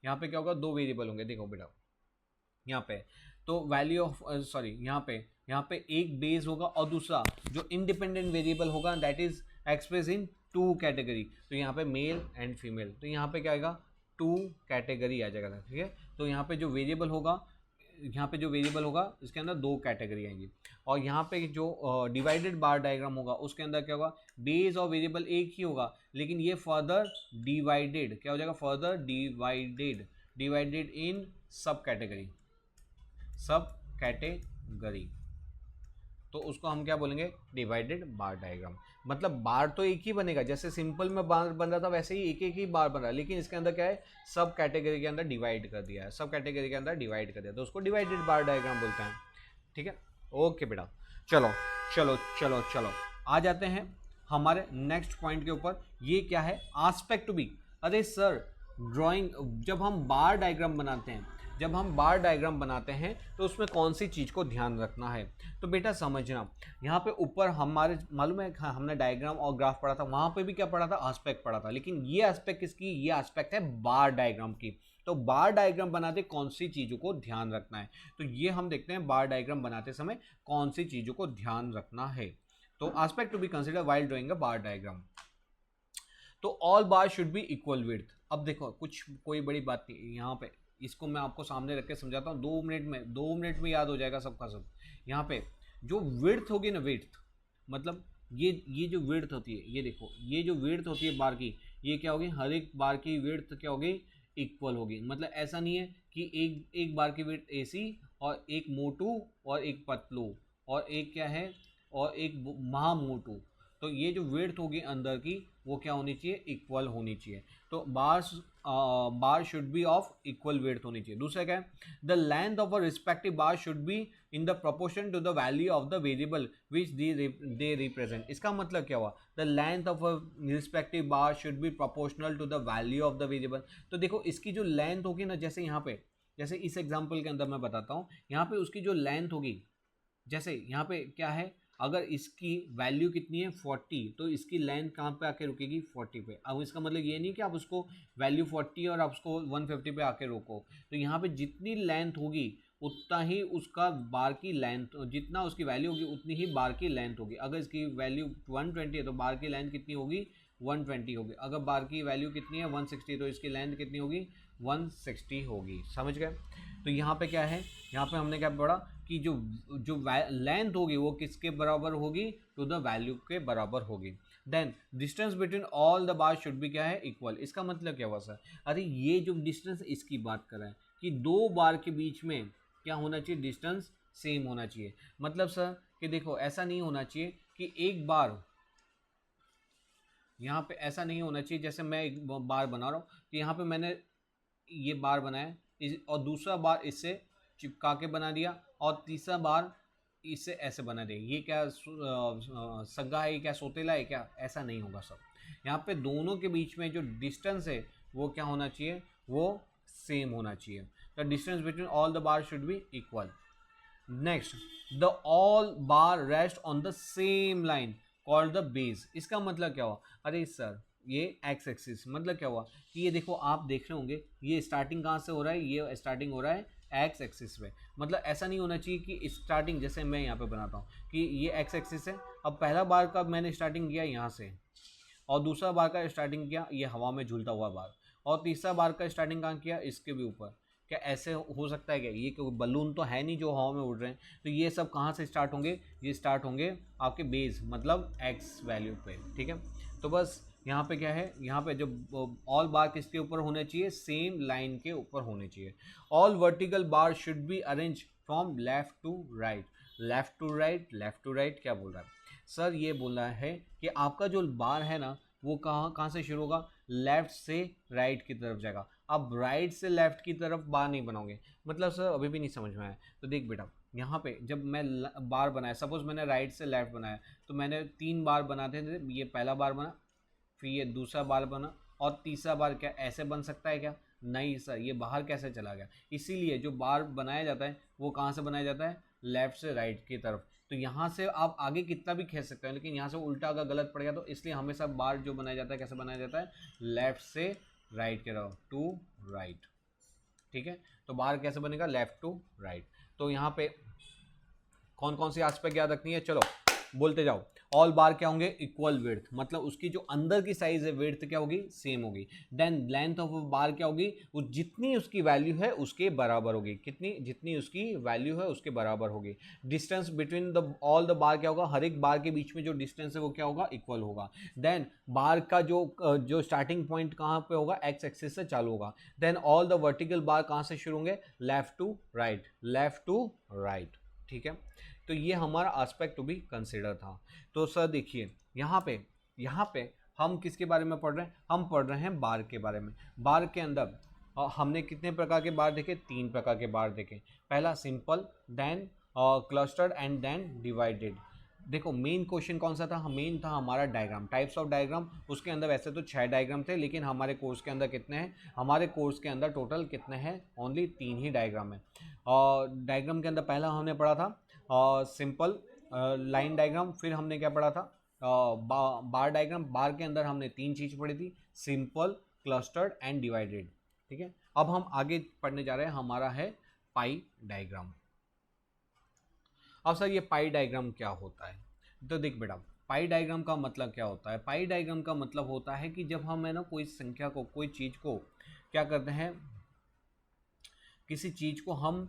यहाँ पे क्या होगा, 2 वेरिएबल होंगे, देखो बेटा यहाँ पे तो वैल्यू ऑफ यहाँ पे एक बेस होगा और दूसरा जो इंडिपेंडेंट वेरिएबल होगा that is express in 2 category. तो यहाँ पे मेल एंड फीमेल, तो यहाँ पे क्या आएगा, 2 कैटेगरी आ जाएगा, ठीक है। तो यहाँ पे जो वेरिएबल होगा, इसके अंदर 2 कैटेगरी आएंगी। और यहाँ पे जो डिवाइडेड बार डायग्राम होगा उसके अंदर क्या होगा, बेस और वेरिएबल एक ही होगा, लेकिन ये फर्दर डिवाइडेड क्या हो जाएगा, फर्दर डिवाइडेड इन सब कैटेगरी, तो उसको हम क्या बोलेंगे, डिवाइडेड बार डायग्राम। मतलब बार तो एक ही बनेगा, जैसे सिंपल में बार बन रहा था वैसे ही एक ही बार बन रहा है, लेकिन इसके अंदर क्या है, सब कैटेगरी के अंदर डिवाइड कर दिया है, तो उसको डिवाइडेड बार डायग्राम बोलते हैं, ठीक है। ओके बेटा, चलो आ जाते हैं हमारे नेक्स्ट पॉइंट के ऊपर। ये क्या है, आस्पेक्ट टू बी। अरे सर ड्राइंग, जब हम बार डायग्राम बनाते हैं तो उसमें कौन सी चीज़ को ध्यान रखना है। तो बेटा समझना, यहाँ पे ऊपर हमारे मालूम है, हमने डायग्राम और ग्राफ पढ़ा था, वहाँ पे भी क्या पढ़ा था, एस्पेक्ट पढ़ा था। लेकिन ये एस्पेक्ट किसकी, ये एस्पेक्ट है बार डायग्राम की। तो बार डायग्राम बनाते कौन सी चीज़ों को ध्यान रखना है, तो ये हम देखते हैं बार डायग्राम बनाते समय कौन सी चीज़ों को ध्यान रखना है। तो aspect to be consider while drawing a bar diagram. तो all bar should be equal width. अब देखो कोई बड़ी बात नहीं, यहाँ पे इसको मैं आपको सामने रख के समझाता हूँ, 2 मिनट में याद हो जाएगा सबका सब। यहाँ पे जो विड्थ होगी ना, विड्थ मतलब ये जो विड्थ होती है, ये देखो ये जो विड्थ होती है बार की, ये क्या होगी, हर एक बार की विड्थ क्या होगी, इक्वल होगी। मतलब ऐसा नहीं है कि एक बार की विड्थ AC और एक मोटू और एक पतलू और एक क्या है और एक महामोटू। तो ये जो विड्थ होगी अंदर की वो क्या होनी चाहिए, इक्वल होनी चाहिए। तो bar should be of equal width होनी चाहिए। दूसरा क्या है, the length of a respective bar should be in the proportion to the value of the variable which they represent. इसका मतलब क्या हुआ, the length of a respective bar should be proportional to the value of the variable. तो देखो इसकी जो length होगी ना, जैसे यहाँ पे, जैसे इस एग्जाम्पल के अंदर मैं बताता हूँ, यहाँ पे उसकी जो लेंथ होगी, जैसे यहाँ पे क्या है, अगर इसकी वैल्यू कितनी है 40, तो इसकी लेंथ कहाँ पे आके रुकेगी, 40 पे। अब इसका मतलब ये नहीं कि आप उसको वैल्यू 40 और आप उसको 150 पे आके रोको। तो यहाँ पे जितनी लेंथ होगी उतना ही उसका बार की लेंथ, जितना उसकी वैल्यू होगी उतनी ही बार की लेंथ होगी। अगर इसकी वैल्यू 120 है तो बार की लेंथ कितनी होगी, 120 होगी। अगर बार की वैल्यू कितनी है 160, तो इसकी लेंथ कितनी होगी, 160 होगी। समझ गए। तो यहाँ पे क्या है, यहाँ पे हमने क्या पढ़ा कि जो जो लेंथ होगी वो किसके बराबर होगी, टू द वैल्यू के बराबर होगी। Then distance between all the bar should be क्या है, इक्वल। इसका मतलब क्या हुआ सर, अरे ये जो डिस्टेंस इसकी बात कर रहे हैं कि दो बार के बीच में क्या होना चाहिए, डिस्टेंस सेम होना चाहिए। मतलब सर कि देखो ऐसा नहीं होना चाहिए कि एक बार यहाँ पे ऐसा नहीं होना चाहिए, जैसे मैं एक बार बना रहा हूँ कि यहाँ पे मैंने ये बार बनाया और दूसरा बार इससे चिपका के बना दिया और तीसरा बार इससे ऐसे बना दिया, ये क्या सगा है, क्या सोतेला है क्या, ऐसा नहीं होगा सब। यहाँ पे दोनों के बीच में जो डिस्टेंस है वो क्या होना चाहिए, वो सेम होना चाहिए। The distance between all the bar should be equal. Next, the all bar rest on the same line called the base. इसका मतलब क्या हुआ, अरे सर ये एक्स एक्सिस, मतलब क्या हुआ कि ये देखो आप देख रहे होंगे ये स्टार्टिंग कहाँ से हो रहा है, ये स्टार्टिंग हो रहा है एक्स एक्सिस पे। मतलब ऐसा नहीं होना चाहिए कि स्टार्टिंग, जैसे मैं यहाँ पे बनाता हूँ कि ये एक्स एक्सिस है, अब पहला बार का मैंने स्टार्टिंग किया यहाँ से और दूसरा बार का स्टार्टिंग किया ये हवा में झूलता हुआ बार, और तीसरा बार का स्टार्टिंग कहाँ किया, इसके भी ऊपर। क्या ऐसे हो सकता है क्या, ये कोई बलून तो है नहीं जो हवा में उड़ रहे हैं। तो ये सब कहाँ से स्टार्ट होंगे, ये स्टार्ट होंगे आपके बेस मतलब एक्स वैल्यू पे, ठीक है। तो बस यहाँ पे क्या है, यहाँ पे जो ऑल बार किसके ऊपर होने चाहिए, सेम लाइन के ऊपर होने चाहिए। All vertical bar should be arrange from left to right. Left to right, left to right क्या बोल रहा है सर, ये बोल रहा है कि आपका जो बार है ना वो कहाँ कहाँ से शुरू होगा, लेफ्ट से राइट की तरफ जाएगा। अब राइट से लेफ्ट की तरफ बार नहीं बनाओगे, मतलब सर अभी भी नहीं समझ में आया। तो देख बेटा, यहाँ पे जब मैं बार बनाया, सपोज मैंने राइट से लेफ्ट बनाया, तो मैंने 3 बार बनाते थे, ये पहला बार बना, फिर ये दूसरा बार बना, और तीसरा बार क्या ऐसे बन सकता है क्या, नहीं सर, ये बाहर कैसे चला गया। इसीलिए जो बार बनाया जाता है वो कहाँ से बनाया जाता है, लेफ्ट से राइट की तरफ। तो यहाँ से आप आगे कितना भी खींच सकते हैं, लेकिन यहाँ से उल्टा अगर गलत पड़ गया तो इसलिए हमेशा बार जो बनाया जाता है कैसे बनाया जाता है, लेफ्ट से राइट की तरफ, टू राइट, ठीक है। तो बार कैसे बनेगा, लेफ्ट टू राइट। तो यहाँ पे कौन कौन सी एस्पेक्ट याद रखनी है, चलो बोलते जाओ। ऑल बार क्या होंगे, इक्वल विड्थ, मतलब उसकी जो अंदर की साइज है विड्थ क्या होगी, सेम होगी। देन लेंथ ऑफ बार क्या होगी, वो जितनी उसकी वैल्यू है उसके बराबर होगी, कितनी, जितनी उसकी वैल्यू है उसके बराबर होगी। Distance between the all the बार क्या होगा, हर एक बार के बीच में जो डिस्टेंस है वो क्या होगा, इक्वल होगा। देन बार का जो स्टार्टिंग पॉइंट कहाँ पे होगा, एक्स एक्सिस से चालू होगा। Then all the vertical bar कहाँ से शुरू होंगे, left to right, left to right, ठीक है। तो ये हमारा एस्पेक्ट टू बी कंसिडर था। तो सर देखिए यहाँ पे हम किसके बारे में पढ़ रहे हैं, हम पढ़ रहे हैं बार के बारे में। बार के अंदर हमने कितने प्रकार के बार देखे, 3 प्रकार के बार देखे। पहला simple, then clustered and then divided. देखो मेन क्वेश्चन कौन सा था, मेन था हमारा डायग्राम, टाइप्स ऑफ डायग्राम। उसके अंदर वैसे तो 6 डायग्राम थे, लेकिन हमारे कोर्स के अंदर कितने हैं, हमारे कोर्स के अंदर टोटल कितने हैं, ओनली 3 ही डायग्राम है। और डायग्राम के अंदर पहला हमने पढ़ा था सिंपल लाइन डायग्राम, फिर हमने क्या पढ़ा था बार डायग्राम। बार के अंदर हमने 3 चीज़ पढ़ी थी, सिंपल, क्लस्टर्ड एंड डिवाइडेड, ठीक है। अब हम आगे पढ़ने जा रहे हैं, हमारा है पाई डायग्राम। अब सर ये पाई डायग्राम क्या होता है, तो देख बेटा पाई डायग्राम का मतलब क्या होता है, पाई डायग्राम का मतलब होता है कि जब हम है ना कोई संख्या को, कोई चीज़ को क्या करते हैं, किसी चीज़ को हम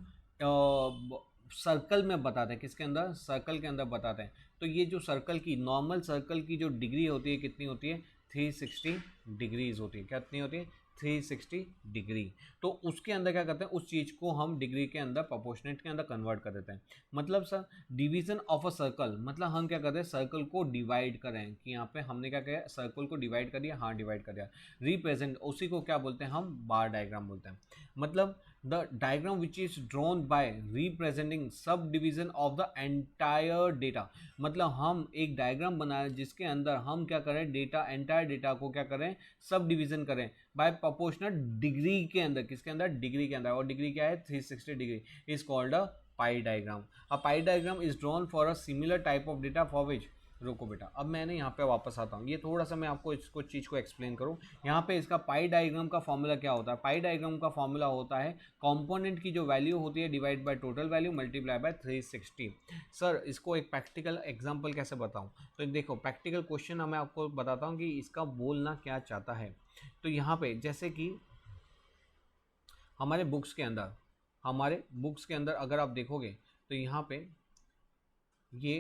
सर्कल में बताते हैं, किसके अंदर, सर्कल के अंदर बताते हैं। तो ये जो सर्कल की, नॉर्मल सर्कल की जो डिग्री होती है कितनी होती है, 360 डिग्रीज होती है। कितनी होती है, 360 डिग्री। तो उसके अंदर क्या करते हैं, उस चीज़ को हम डिग्री के अंदर, प्रोपोर्शनेट के अंदर कन्वर्ट कर देते हैं। मतलब sir division of a circle, मतलब हम क्या करते हैं, सर्कल को डिवाइड करें, कि यहाँ पे हमने क्या किया, सर्कल को डिवाइड कर दिया, हाँ डिवाइड कर दिया। रिप्रेजेंट, उसी को क्या बोलते हैं हम, बार डायग्राम बोलते हैं। मतलब the diagram which is drawn by representing subdivision of the entire data। मतलब हम एक डायग्राम बनाए जिसके अंदर हम क्या करें, डेटा, एंटायर डेटा को क्या करें, सब डिवीजन करें बाय प्रोपोर्शनल डिग्री के अंदर, किसके अंदर, डिग्री के अंदर। और डिग्री क्या है, 360 degree, is called a pi diagram. A pi diagram is drawn for a similar type of data for which, रुको बेटा अब मैंने यहाँ पे वापस आता हूँ, ये थोड़ा सा मैं आपको इसको चीज़ को एक्सप्लेन करूँ। यहाँ पे इसका पाई डायग्राम का फॉर्मूला क्या होता है, पाई डायग्राम का फॉर्मूला होता है कंपोनेंट की जो वैल्यू होती है divide by total value multiply by 360। Sir इसको एक प्रैक्टिकल एग्जांपल कैसे बताऊँ, तो देखो प्रैक्टिकल क्वेश्चन मैं आपको बताता हूँ कि इसका बोलना क्या चाहता है। तो यहाँ पे जैसे कि हमारे बुक्स के अंदर हमारे बुक्स के अंदर अगर आप देखोगे तो यहाँ पे ये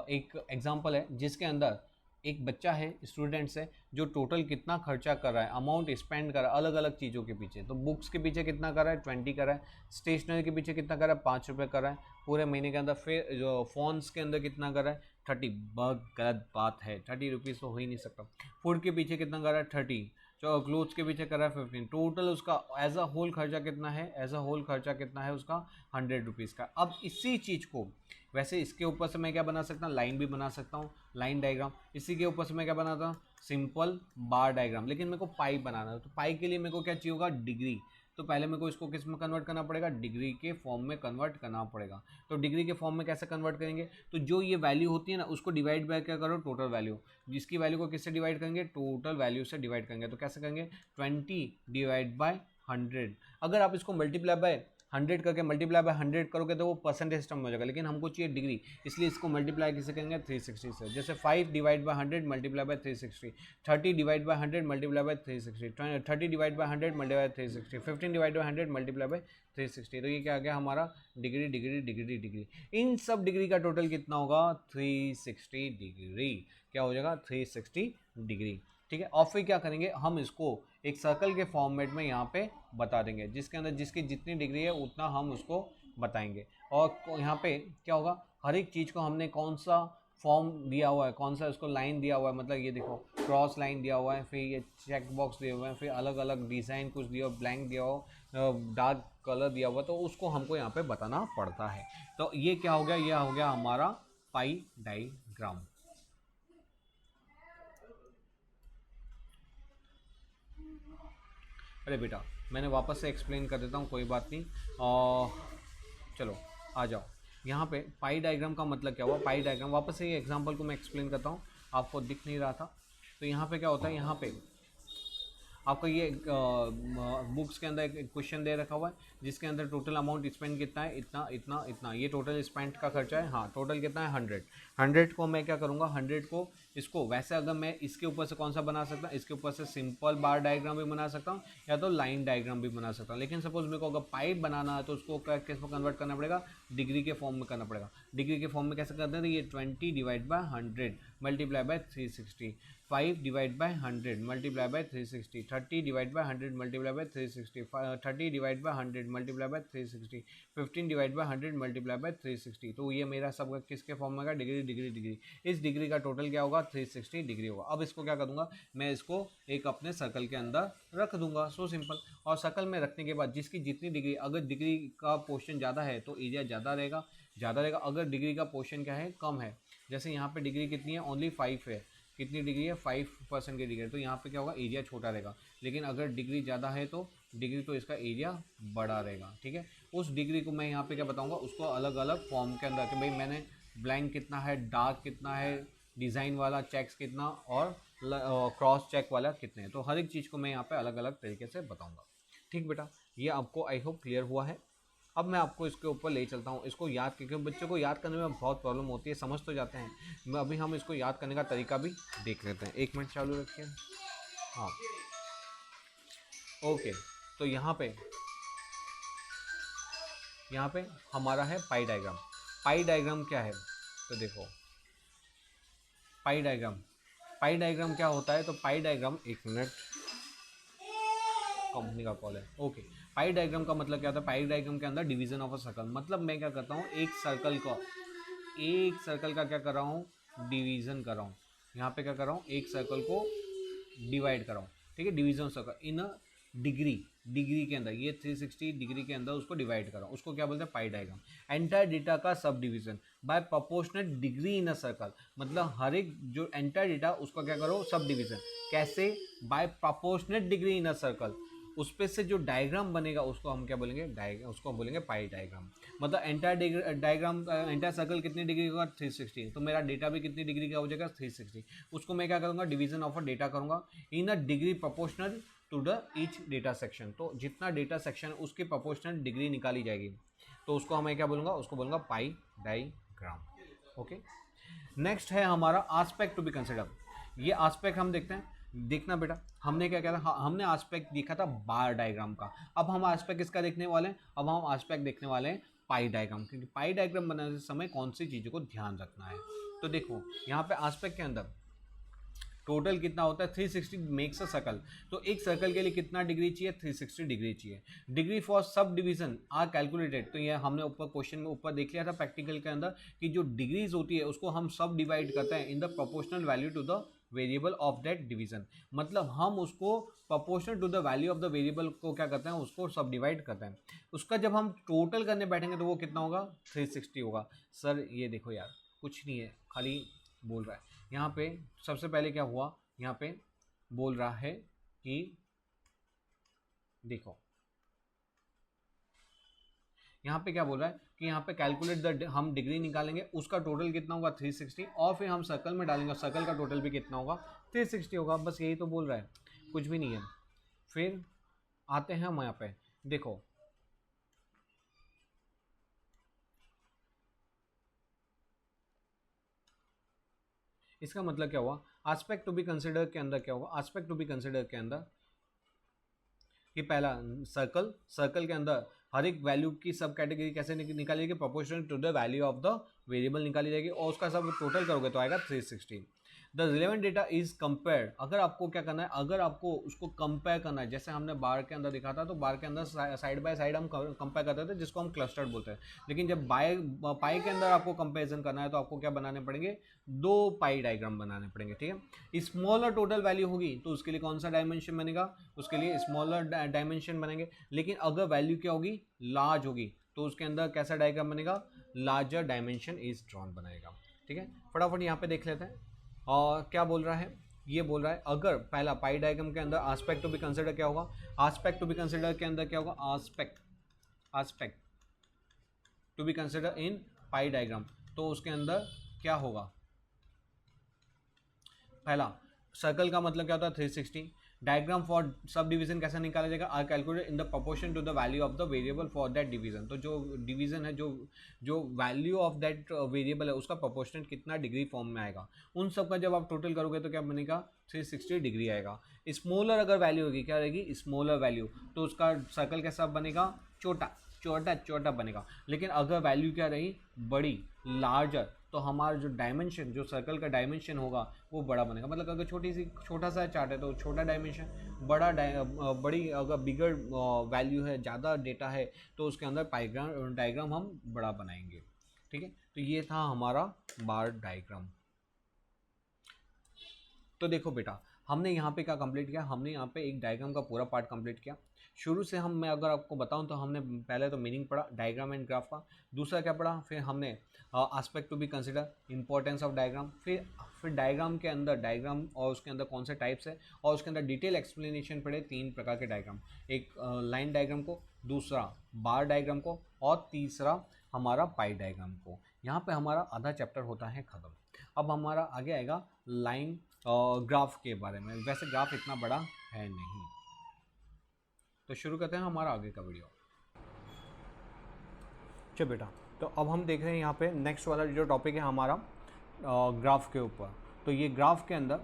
एक एग्जांपल है जिसके अंदर एक बच्चा है, स्टूडेंट्स है, जो टोटल कितना खर्चा कर रहा है, अमाउंट स्पेंड कर रहा है अलग अलग चीज़ों के पीछे। तो बुक्स के पीछे कितना कर रहा है, 20 कर रहा है। स्टेशनरी के पीछे कितना कर रहा है, 5 रुपये कर रहा है पूरे महीने के अंदर। फिर जो फ़ोन्स के अंदर कितना कर रहा है, 30। बहुत गलत बात है, 30 रुपीज़ तो हो ही नहीं सकता। फूड के पीछे कितना कर रहा है, 30। जो क्लोथ्स के पीछे कर रहा है 15। टोटल उसका एज अ होल खर्चा कितना है, एज अ होल खर्चा कितना है उसका, 100 रुपीज़ का। अब इसी चीज़ को वैसे इसके ऊपर से मैं क्या बना सकता हूँ, लाइन भी बना सकता हूँ, लाइन डायग्राम। इसी के ऊपर से मैं क्या बनाता हूँ, सिंपल बार डायग्राम। लेकिन मेरे को पाई बनाना है, तो पाई के लिए मेरे को क्या चाहिए होगा, डिग्री। तो पहले मेरे को इसको किस में कन्वर्ट करना पड़ेगा, डिग्री के फॉर्म में कन्वर्ट करना पड़ेगा। तो डिग्री के फॉर्म में कैसे कन्वर्ट करेंगे, तो जो ये वैल्यू होती है ना उसको डिवाइड बाय क्या करो, टोटल वैल्यू। जिसकी वैल्यू को किससे डिवाइड करेंगे, टोटल वैल्यू से डिवाइड करेंगे। तो कैसे करेंगे, 20 डिवाइड बाय 100। अगर आप इसको मल्टीप्लाई बाय 100 करके मल्टीप्लाई बाय 100 करोगे तो वो परसेंटेज टर्म हो जाएगा, लेकिन हमको चाहिए डिग्री, इसलिए इसको मल्टीप्लाई किसे करेंगे, 360 से। जैसे 5 divide by 100 multiply by 360, 30 divide by 100 multiply by 360, 30 divide by 100 multiply by 360, 15 divide by 100 multiply by 360। तो ये क्या आ गया हमारा, डिग्री डिग्री डिग्री डिग्री। इन सब डिग्री का टोटल कितना होगा, 360 डिग्री। क्या हो जाएगा, 360 डिग्री। ठीक है। और फिर क्या करेंगे, हम इसको एक सर्कल के फॉर्मेट में यहाँ पे बता देंगे, जिसके अंदर जिसकी जितनी डिग्री है उतना हम उसको बताएंगे। और यहाँ पे क्या होगा, हर एक चीज़ को हमने कौन सा फॉर्म दिया हुआ है, कौन सा उसको लाइन दिया हुआ है, मतलब ये देखो क्रॉस लाइन दिया हुआ है, फिर ये चेक बॉक्स दिए हुए हैं, फिर अलग अलग डिज़ाइन कुछ दिया हुआ, ब्लैंक दिया हो, डार्क कलर दिया हुआ, तो उसको हमको यहाँ पे बताना पड़ता है। तो ये क्या हो गया, यह हो गया हमारा पाई डायग्राम। अरे बेटा मैंने वापस से एक्सप्लेन कर देता हूँ, कोई बात नहीं। और चलो आ जाओ यहाँ पे। पाई डायग्राम का मतलब क्या हुआ, पाई डायग्राम वापस से ये एग्जांपल को मैं एक्सप्लेन करता हूँ, आपको दिख नहीं रहा था। तो यहाँ पे क्या होता है, यहाँ पे आपको ये बुक्स के अंदर एक क्वेश्चन दे रखा हुआ है जिसके अंदर टोटल अमाउंट स्पेंड कितना है, इतना इतना इतना, ये टोटल स्पेंड का खर्चा है। हाँ टोटल कितना है, 100। 100 को मैं क्या करूँगा, 100 को इसको वैसे अगर मैं इसके ऊपर से कौन सा बना सकता हूँ, इसके ऊपर से सिंपल बार डायग्राम भी बना सकता हूँ या तो लाइन डायग्राम भी बना सकता हूँ। लेकिन सपोज मेरे को अगर पाइप बनाना है तो उसको किस में कन्वर्ट करना पड़ेगा, डिग्री के फॉर्म में करना पड़ेगा। डिग्री के फॉर्म में कैसे करते हैं, तो ये 20 divide by 100 multiply by 360, 5 divide by 100 multiply by 360, 30 divide by 100 multiply by 360, 30 divide by 100 multiply by 360, 15 divide by 100 multiply by 360। तो ये मेरा सब किसके फॉर्म में का, डिग्री डिग्री डिग्री। इस डिग्री का टोटल क्या होगा, 360 डिग्री होगा। अब इसको क्या करूँगा, मैं इसको एक अपने सर्कल के अंदर रख दूंगा, सो सिंपल। और सर्कल में रखने के बाद जिसकी जितनी डिग्री, अगर डिग्री का पोर्शन ज़्यादा है तो एरिया ज़्यादा रहेगा, ज़्यादा रहेगा। अगर डिग्री का पोर्शन क्या है, कम है, जैसे यहाँ पे डिग्री कितनी है, ओनली 5 है, कितनी डिग्री है, 5% की डिग्री, तो यहाँ पे क्या होगा, एरिया छोटा रहेगा। लेकिन अगर डिग्री ज़्यादा है तो डिग्री तो इसका एरिया बड़ा रहेगा। ठीक है। उस डिग्री को मैं यहाँ पे क्या बताऊँगा, उसको अलग अलग फॉर्म के अंदर कि भाई मैंने ब्लैंक कितना है, डार्क कितना है, डिज़ाइन वाला चेक्स कितना, और क्रॉस चेक वाला कितने हैं। तो हर एक चीज़ को मैं यहाँ पे अलग अलग तरीके से बताऊँगा। ठीक बेटा, ये आपको आई होप क्लियर हुआ है। अब मैं आपको इसके ऊपर ले चलता हूँ, इसको याद, क्योंकि बच्चों को याद करने में बहुत प्रॉब्लम होती है, समझ तो जाते हैं। अभी हम इसको याद करने का तरीका भी देख लेते हैं। 1 मिनट चालू रखिए। हाँ ओके। तो यहाँ पे हमारा है पाई डायग्राम। पाई डायग्राम क्या है, तो देखो पाई डायग्राम क्या होता है। तो पाई डायग्राम, 1 मिनट, कंपनी का कॉल है। ओके। पाई डायग्राम का मतलब क्या होता है, पाई डायग्राम के अंदर डिवीजन ऑफ अ सर्कल, मतलब मैं क्या करता हूँ, एक सर्कल का क्या कर रहा हूँ, डिवीजन कर रहा हूँ। यहाँ पे क्या कर रहा हूँ, एक सर्कल को डिवाइड कर रहा हूँ। ठीक है, division circle in a degree के अंदर, ये 360 डिग्री के अंदर उसको डिवाइड कर रहा हूँ, उसको क्या बोलते हैं, पाई डायग्राम। एंटायर डेटा का sub division bye proportional degree in a circle, मतलब हर एक जो एंटायर डेटा उसका क्या करो, सब डिवीजन। कैसे, by proportional degree in a circle, उस पे से जो डायग्राम बनेगा उसको हम क्या बोलेंगे, उसको हम बोलेंगे पाई डायग्राम। मतलब एंटायर डायग्राम, एंटायर सर्कल कितनी डिग्री का, 360, तो मेरा डेटा भी कितनी डिग्री का हो जाएगा, 360। उसको मैं क्या करूँगा, डिवीजन ऑफ अ डेटा करूँगा in a degree proportional to the each data section. तो जितना डेटा सेक्शन है उसकी प्रोपोर्शनल डिग्री निकाली जाएगी, तो उसको हमें क्या बोलूँगा, उसको बोलूँगा पाई डायग्राम। ओके। नेक्स्ट है हमारा आस्पेक्ट टू बी कंसिडर। ये आस्पेक्ट हम देखते हैं। देखना बेटा, हमने क्या किया था, हमने आस्पेक्ट देखा था बार डायग्राम का। अब हम आस्पेक्ट किसका देखने वाले हैं, अब हम आस्पेक्ट देखने वाले हैं पाई डायग्राम, क्योंकि पाई डायग्राम बनाने समय कौन सी चीज़ों को ध्यान रखना है। तो देखो यहाँ पे आस्पेक्ट के अंदर टोटल कितना होता है 360 मेक्स अ सर्कल। तो एक सर्कल के लिए कितना डिग्री चाहिए, 360 डिग्री चाहिए। Degree for subdivision are calculated, तो ये हमने ऊपर क्वेश्चन में ऊपर देख लिया था प्रैक्टिकल के अंदर कि जो डिग्रीज होती है उसको हम सब डिवाइड करते हैं in the proportional value to the variable of that division. मतलब हम उसको proportional to the value of the variable को क्या करते हैं, उसको सब डिवाइड करते हैं। उसका जब हम टोटल करने बैठेंगे तो वो कितना होगा, 360 होगा। सर ये देखो यार कुछ नहीं है, खाली बोल रहा है यहाँ पे। सबसे पहले क्या हुआ, यहाँ पे बोल रहा है कि देखो यहाँ पे क्या बोल रहा है कि यहाँ पे कैलकुलेट द, हम डिग्री निकालेंगे, उसका टोटल कितना होगा 360, और फिर हम सर्कल में डालेंगे, सर्कल का टोटल भी कितना होगा 360 होगा। बस यही तो बोल रहा है, कुछ भी नहीं है। फिर आते हैं हम यहाँ पे, देखो इसका मतलब क्या हुआ, आस्पेक्ट टू बी कंसिडर के अंदर क्या होगा, आस्पेक्ट टू बी कंसिडर के अंदर कि पहला सर्कल, सर्कल के अंदर हर एक वैल्यू की सब कैटेगरी कैसे निकाली जाएगी, proportional to the value of the variable निकाली जाएगी, और उसका सब टोटल करोगे तो आएगा 360। The relevant data is compare, अगर आपको क्या करना है, अगर आपको उसको कंपेयर करना है, जैसे हमने बार के अंदर दिखा था, तो बार के अंदर साइड बाय साइड हम कंपेयर करते थे, जिसको हम क्लस्टर्ड बोलते हैं। लेकिन जब पाई के अंदर आपको कंपेरिजन करना है तो आपको क्या बनाने पड़ेंगे, दो पाई डायग्राम बनाने पड़ेंगे, ठीक है। स्मॉलर टोटल वैल्यू होगी तो उसके लिए कौन सा डायमेंशन बनेगा, उसके लिए स्मॉलर डायमेंशन बनेंगे। लेकिन अगर वैल्यू क्या होगी, लार्ज होगी, तो उसके अंदर कैसा डायग्राम बनेगा, लार्जर डायमेंशन इज ड्रॉन बनाएगा, ठीक है। फटाफट यहाँ पे देख लेते हैं। और क्या बोल रहा है, ये बोल रहा है अगर पहला पाई डायग्राम के अंदर आस्पेक्ट टू बी कंसिडर क्या होगा, आस्पेक्ट टू बी कंसिडर के अंदर क्या होगा, aspect to be consider in pie diagram, तो उसके अंदर क्या होगा, पहला सर्कल का मतलब क्या होता है 360। डायग्राम फॉर सब डिवीजन कैसे निकाला जाएगा, are calculate in the proportion to the value of the variable for that division. तो जो डिवीजन है, जो वैल्यू ऑफ दैट वेरिएबल है उसका प्रोपोर्शनल कितना डिग्री फॉर्म में आएगा, उन सब का जब आप टोटल करोगे तो क्या बनेगा 360 डिग्री आएगा। स्मॉलर अगर वैल्यू होगी, क्या रहेगी, स्मॉलर वैल्यू, तो उसका सर्कल कैसा बनेगा, छोटा बनेगा। लेकिन अगर वैल्यू क्या रही, बड़ी, लार्जर, तो हमारा जो डायमेंशन, जो सर्कल का डायमेंशन होगा वो बड़ा बनेगा। मतलब अगर छोटा सा चार्ट है तो छोटा डायमेंशन, बड़ी अगर बिगर वैल्यू है, ज़्यादा डेटा है, तो उसके अंदर डायग्राम हम बड़ा बनाएंगे, ठीक है। तो ये था हमारा बार डायग्राम। तो देखो बेटा, हमने यहाँ पे क्या कंप्लीट किया, हमने यहाँ पे एक डायग्राम का पूरा पार्ट कंप्लीट किया। शुरू से मैं अगर आपको बताऊँ तो हमने पहले तो मीनिंग पढ़ा डायग्राम एंड ग्राफ का, दूसरा क्या पढ़ा, फिर हमने aspect to be consider, importance of diagram, फिर डायग्राम के अंदर डायग्राम और उसके अंदर कौन से टाइप्स है, और उसके अंदर डिटेल एक्सप्लेनेशन पढ़े 3 प्रकार के डायग्राम, एक लाइन डायग्राम को, दूसरा बार डायग्राम को, और तीसरा हमारा पाई डायग्राम को। यहाँ पे हमारा आधा चैप्टर होता है ख़त्म। अब हमारा आगे आएगा लाइन ग्राफ के बारे में। वैसे ग्राफ इतना बड़ा है नहीं, तो शुरू करते हैं हमारा आगे का वीडियो। चलो बेटा, तो अब हम देख रहे हैं यहाँ पे नेक्स्ट वाला जो टॉपिक है हमारा ग्राफ के ऊपर। तो ये ग्राफ के अंदर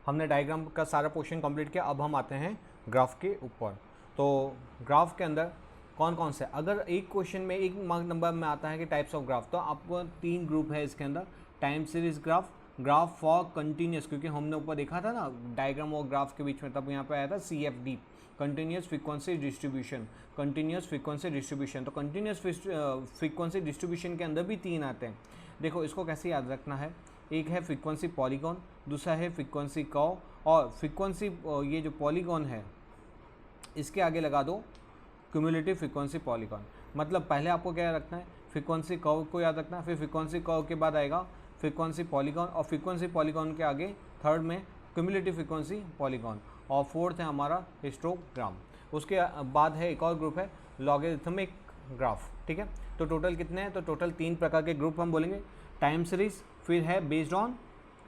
हमने डायग्राम का सारा पोर्शन कंप्लीट किया, अब हम आते हैं ग्राफ के ऊपर। तो ग्राफ के अंदर कौन कौन से, अगर एक क्वेश्चन में एक मार्क नंबर में आता है कि टाइप्स ऑफ ग्राफ, तो आपको 3 ग्रुप है इसके अंदर, time series graph, graph for continuous, क्योंकि हमने ऊपर देखा था ना डायग्राम और ग्राफ के बीच में, तब यहाँ पे आया था CFD, continuous frequency distribution, continuous frequency distribution. तो कंटिन्यूस फ्रीक्वेंसी डिस्ट्रीब्यूशन के अंदर भी 3 आते हैं। देखो इसको कैसे याद रखना है, एक है फ्रीक्वेंसी पॉलीगॉन, दूसरा है फ्रीक्वेंसी कर्व, और फ्रीक्वेंसी ये जो पॉलीगॉन है इसके आगे लगा दो क्यूमुलेटिव फ्रीक्वेंसी पॉलीगॉन। मतलब पहले आपको क्या रखना है, फ्रीक्वेंसी कर्व को याद रखना है, फिर फ्रीक्वेंसी कर्व के बाद आएगा फ्रीक्वेंसी पॉलीगॉन, और फ्रीक्वेंसी पॉलीगॉन के आगे थर्ड में क्यूमुलेटिव फ्रीक्वेंसी पॉलीगॉन, और फोर्थ है हमारा हिस्टोग्राम। उसके बाद है एक और ग्रुप है लॉगरिथमिक ग्राफ, ठीक है। तो टोटल कितने हैं, तो टोटल 3 प्रकार के ग्रुप हम बोलेंगे। टाइम सीरीज, फिर है based on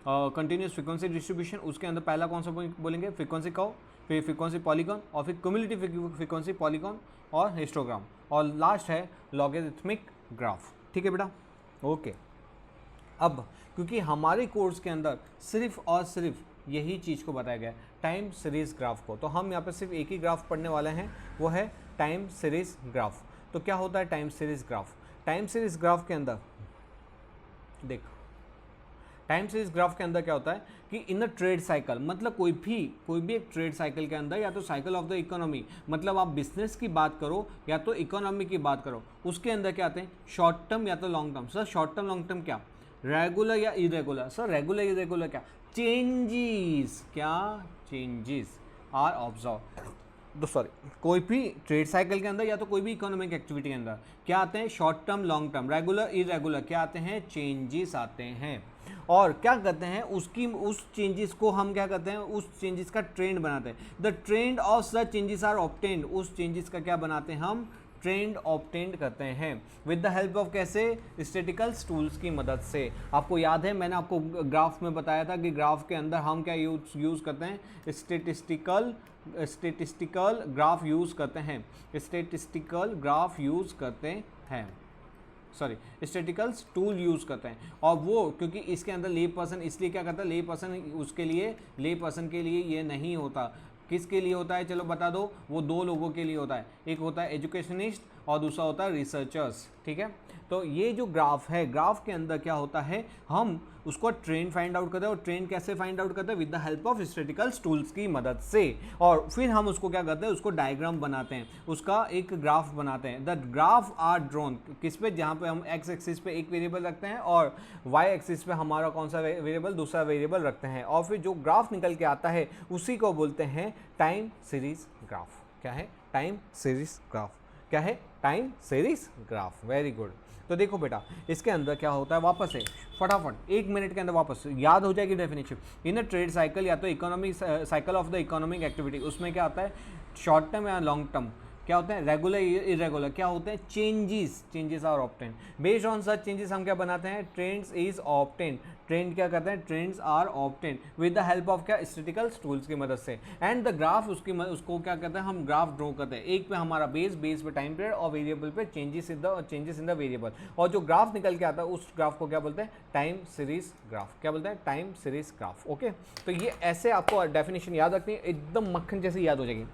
continuous frequency distribution, उसके अंदर पहला कौन सा बोलेंगे, फ्रीक्वेंसी कर्व, फिर फ्रीक्वेंसी पॉलीगॉन, और फिर क्यूमुलेटिव फ्रीक्वेंसी पॉलीगॉन और हिस्टोग्राम, और लास्ट है लॉगरिथमिक ग्राफ, ठीक है बेटा, ओके। अब क्योंकि हमारे कोर्स के अंदर सिर्फ और सिर्फ यही चीज़ को बताया गया है, टाइम सीरीज ग्राफ को। तो हम यहाँ पे सिर्फ एक ही ग्राफ पढ़ने वाले हैं, वो है टाइम सीरीज ग्राफ। तो क्या होता है time series graph? Time series graph के अंदर देख, टाइम सीरीज ग्राफ के अंदर क्या होता है कि इन द ट्रेड साइकिल, मतलब कोई भी एक ट्रेड साइकिल के अंदर, या तो साइकिल ऑफ द इकोनॉमी, मतलब आप बिजनेस की बात करो या तो इकोनॉमी की बात करो, उसके अंदर क्या आते हैं शॉर्ट टर्म या तो long term. Sir short term long term क्या, रेगुलर या इरेगुलर? सर रेगुलर इरेगुलर क्या, चेंजेस, क्या चेंजेस आर ऑब्जर्व। तो सॉरी, कोई भी ट्रेड साइकिल के अंदर या तो कोई भी इकोनॉमिक एक्टिविटी के अंदर क्या आते हैं short term long term, regular irregular क्या आते हैं, चेंजेस आते हैं। और क्या करते हैं उस चेंजेस को हम क्या करते हैं, उस चेंजेस का ट्रेंड बनाते हैं। The trend of such changes are obtained, उस चेंजेस का क्या बनाते हैं हम, ट्रेंड ऑब्टेंड करते हैं विद द हेल्प ऑफ कैसे, स्टैटिस्टिकल टूल्स की मदद से। आपको याद है मैंने आपको ग्राफ में बताया था कि ग्राफ के अंदर हम क्या यूज़ करते हैं, स्टैटिस्टिकल ग्राफ यूज़ करते हैं, स्टैटिस्टिकल ग्राफ यूज़ करते हैं, सॉरी स्टैटिस्टिकल टूल यूज़ करते हैं। और वो क्योंकि इसके अंदर ले पर्सन इसलिए क्या करता है, ले पर्सन के लिए ये नहीं होता। किसके लिए होता है, चलो बता दो, वो दो लोगों के लिए होता है, एक होता है एजुकेशनिस्ट और दूसरा होता है रिसर्चर्स, ठीक है। तो ये जो ग्राफ है, ग्राफ के अंदर क्या होता है, हम उसको ट्रेंड फाइंड आउट करते हैं। और ट्रेंड कैसे फाइंड आउट करते हैं, with the help of statistical tools की मदद से। और फिर हम उसको क्या करते हैं, उसको डायग्राम बनाते हैं, उसका एक ग्राफ बनाते हैं। द ग्राफ आर ड्रॉन किस पे, जहाँ पे हम एक्स एक्सिस पे एक वेरिएबल रखते हैं और वाई एक्सिस पे हमारा कौन सा वेरिएबल, दूसरा वेरिएबल रखते हैं। और फिर जो ग्राफ निकल के आता है उसी को बोलते हैं टाइम सीरीज ग्राफ। क्या है, टाइम सीरीज ग्राफ। क्या है, time series graph. Very good. तो देखो बेटा इसके अंदर क्या होता है, वापस से फटाफट 1 मिनट के अंदर वापस याद हो जाएगी definition. In a trade cycle या तो economic cycle of the economic activity, उसमें क्या आता है शॉर्ट टर्म या लॉन्ग टर्म, क्या होते हैं रेगुलर इरेगुलर, क्या होते हैं changes are obtained. Based on such changes हम क्या बनाते हैं, ट्रेंड्स इज ऑब्टेन्ड। ट्रेंड क्या करते हैं, trends are obtained with the help of क्या, स्टैटिस्टिकल टूल्स की मदद से। एंड द ग्राफ उसको क्या करते हैं, हम ग्राफ ड्रॉ करते हैं। एक पे हमारा बेस पे टाइम पीरियड और वेरिएबल पे चेंजेस इन द वेरिएबल। और जो ग्राफ निकल के आता है उस ग्राफ को क्या बोलते हैं, टाइम सीरीज ग्राफ। क्या बोलते हैं, टाइम सीरीज ग्राफ। ओके, तो ये ऐसे आपको डेफिनेशन याद रखनी है, एकदम मक्खन जैसे याद हो जाएगी।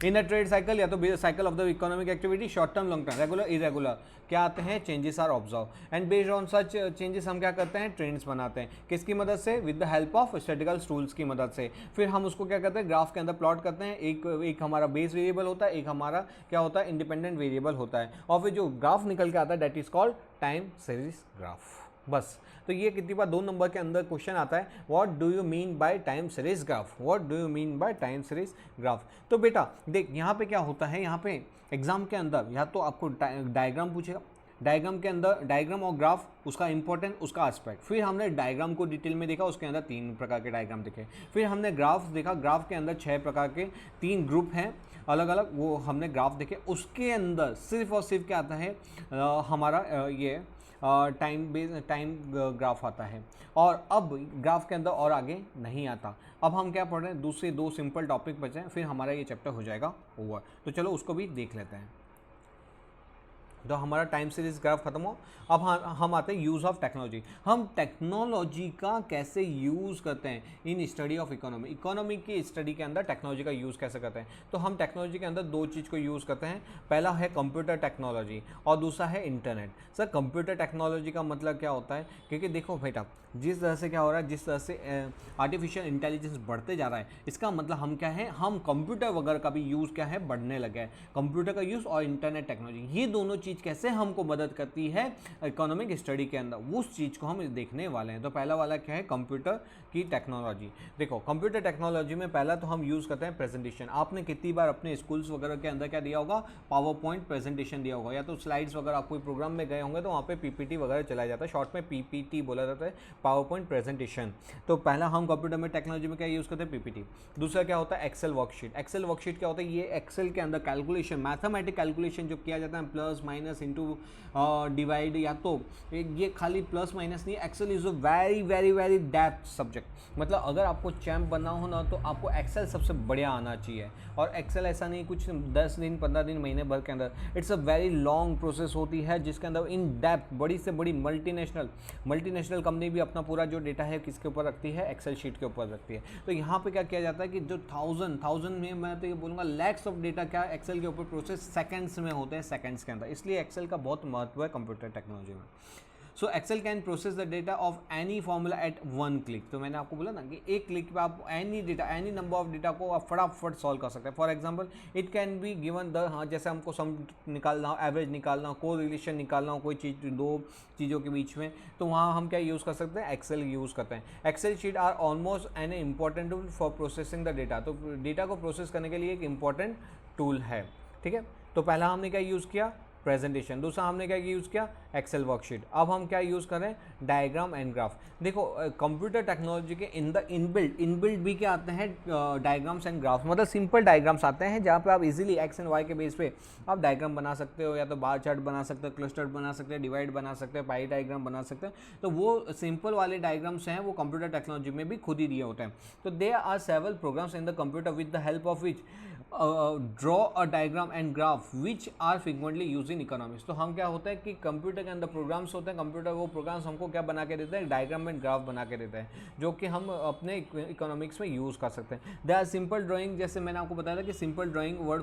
इन अ ट्रेड साइकिल या तो cycle of the economic activity, short term long term, regular irregular क्या आते हैं, changes are observe. And based on such changes हम क्या करते हैं, ट्रेंड्स बनाते हैं। किसकी मदद से, with the help of statistical tools की मदद से। फिर हम उसको क्या करते हैं, ग्राफ के अंदर प्लॉट करते हैं। एक हमारा बेस वेरिएबल होता है, एक हमारा क्या होता है, इंडिपेंडेंट वेरिएबल होता है। और फिर जो ग्राफ निकल के आता है that is called time series graph. बस। तो ये कितनी बार 2 नंबर के अंदर क्वेश्चन आता है, what do you mean by time series graph, what do you mean by time series graph. तो बेटा देख यहाँ पे क्या होता है, यहाँ पे एग्जाम के अंदर या तो आपको डायग्राम पूछेगा, डायग्राम के अंदर डायग्राम और ग्राफ, उसका इंपॉर्टेंट, उसका एस्पेक्ट। फिर हमने डायग्राम को डिटेल में देखा, उसके अंदर 3 प्रकार के डायग्राम देखे। फिर हमने ग्राफ देखा, ग्राफ के अंदर 6 प्रकार के 3 ग्रुप हैं अलग अलग, वो हमने ग्राफ देखे। उसके अंदर सिर्फ और सिर्फ क्या आता है, हमारा ये टाइम ग्राफ आता है। और अब ग्राफ के अंदर और आगे नहीं आता। अब हम क्या पढ़ रहे हैं, दूसरे 2 सिंपल टॉपिक बचे हैं, फिर हमारा ये चैप्टर हो जाएगा ओवर। तो चलो उसको भी देख लेते हैं। तो हमारा टाइम सीरीज ग्राफ खत्म हो। अब हम आते हैं यूज़ ऑफ टेक्नोलॉजी। हम टेक्नोलॉजी का कैसे यूज़ करते हैं in study of economy. Economy की स्टडी के अंदर टेक्नोलॉजी का यूज़ कैसे करते हैं। तो हम टेक्नोलॉजी के अंदर 2 चीज़ को यूज़ करते हैं। पहला है कंप्यूटर टेक्नोलॉजी और दूसरा है इंटरनेट। सर कंप्यूटर टेक्नोलॉजी का मतलब क्या होता है, क्योंकि देखो बेटा जिस तरह से क्या हो रहा है, जिस तरह से आर्टिफिशियल इंटेलिजेंस बढ़ते जा रहा है, इसका मतलब हम क्या है, हम कंप्यूटर वगैरह का भी यूज़ क्या है, बढ़ने लगा है। कंप्यूटर का यूज़ और इंटरनेट टेक्नोलॉजी, ये दोनों चीज़ कैसे हमको मदद करती है इकोनॉमिक स्टडी के अंदर, उस चीज़ को हम देखने वाले हैं। तो पहला वाला क्या है, कंप्यूटर की टेक्नोलॉजी। देखो कंप्यूटर टेक्नोलॉजी में पहला तो हम यूज़ करते हैं प्रेजेंटेशन। आपने कितनी बार अपने स्कूल्स वगैरह के अंदर क्या दिया होगा, पावर पॉइंट प्रेजेंटेशन दिया होगा, या तो स्लाइड्स वगैरह आप कोई प्रोग्राम में गए होंगे तो वहाँ पे पीपीटी वगैरह चलाया जाता है, शॉर्ट में पीपीटी बोला जाता है, पावर पॉइंट प्रेजेंटेशन। तो पहला हम कंप्यूटर में टेक्नोलॉजी में क्या यूज़ करते हैं, पीपीटी। दूसरा क्या होता है, एक्सेल वर्कशीट। एक्सेल वर्कशीट क्या होता है, ये एक्सेल के अंदर कैलकुलेशन, मैथमेटिक कैलकुलेशन जो किया जाता है, प्लस माइनस इंटू डिवाइड, या तो ये खाली प्लस माइनस नहीं, Excel is a very very very depth subject. मतलब अगर आपको चैम्प बनना हो ना तो आपको एक्सेल सबसे बढ़िया आना चाहिए। और एक्सेल ऐसा नहीं कुछ 10 दिन 15 दिन महीने भर के अंदर, it's a very long process होती है जिसके अंदर इन डेप्थ बड़ी से बड़ी मल्टीनेशनल कंपनी भी अपना पूरा जो डेटा है किसके ऊपर रखती है, एक्सेल शीट के ऊपर रखती है। तो यहाँ पे क्या किया जाता है कि जो थाउजेंड में मैं तो ये बोलूँगा लैक्स ऑफ डेटा क्या एक्सेल के ऊपर प्रोसेस सेकंड्स में होते हैं, सेकंड्स के अंदर। इसलिए एक्सेल का बहुत महत्व है कंप्यूटर टेक्नोलॉजी में। So Excel can process the data of any formula at one click. तो मैंने आपको बोला ना कि एक क्लिक पे आप एनी नंबर ऑफ डेटा को आप फटाफट सॉल्व कर सकते हैं। For example it can be given the, हाँ जैसे हमको सम निकालना हो, एवरेज निकालना हो, को रिलेशन निकालना हो कोई चीज़ दो चीज़ों के बीच में, तो वहाँ हम क्या यूज़ कर सकते हैं, एक्सेल यूज़ करते हैं। Excel sheet are almost an important tool for processing the data. तो डेटा को प्रोसेस करने के लिए एक इंपॉर्टेंट टूल है, ठीक है। तो पहला हमने क्या यूज़ किया, प्रेजेंटेशन। दूसरा हमने क्या यूज़ किया, एक्सेल वर्कशीट। अब हम क्या यूज़ करें, डायग्राम एंड ग्राफ। देखो कंप्यूटर टेक्नोलॉजी के इनबिल्ट भी क्या आते हैं, डायग्राम्स एंड ग्राफ्स। मतलब सिंपल डायग्राम्स आते हैं जहाँ पे आप इजीली एक्स एंड वाई के बेस पे आप डायग्राम बना सकते हो, या तो बार चार्ट बना सकते हो, क्लस्टर बना सकते हो, डिवाइड बना सकते हो, पाई डायग्राम बना सकते हो। तो वो सिंपल वाले डायग्राम्स हैं वो कंप्यूटर टेक्नोलॉजी में भी खुद ही दिए होते हैं। तो there are several programs in the computer with the help of which draw a diagram and graph which are frequently use in economics. तो हम क्या होता है कि कंप्यूटर के अंदर प्रोग्राम्स होते हैं, कंप्यूटर वो प्रोग्राम्स हमको क्या बना के देते हैं, डायग्राम एंड ग्राफ बना के देते हैं, जो कि हम अपने इकोनॉमिक्स में यूज़ कर सकते हैं। दे आर सिंपल ड्राइंग, जैसे मैंने आपको बताया था कि सिंपल ड्राइंग वर्ड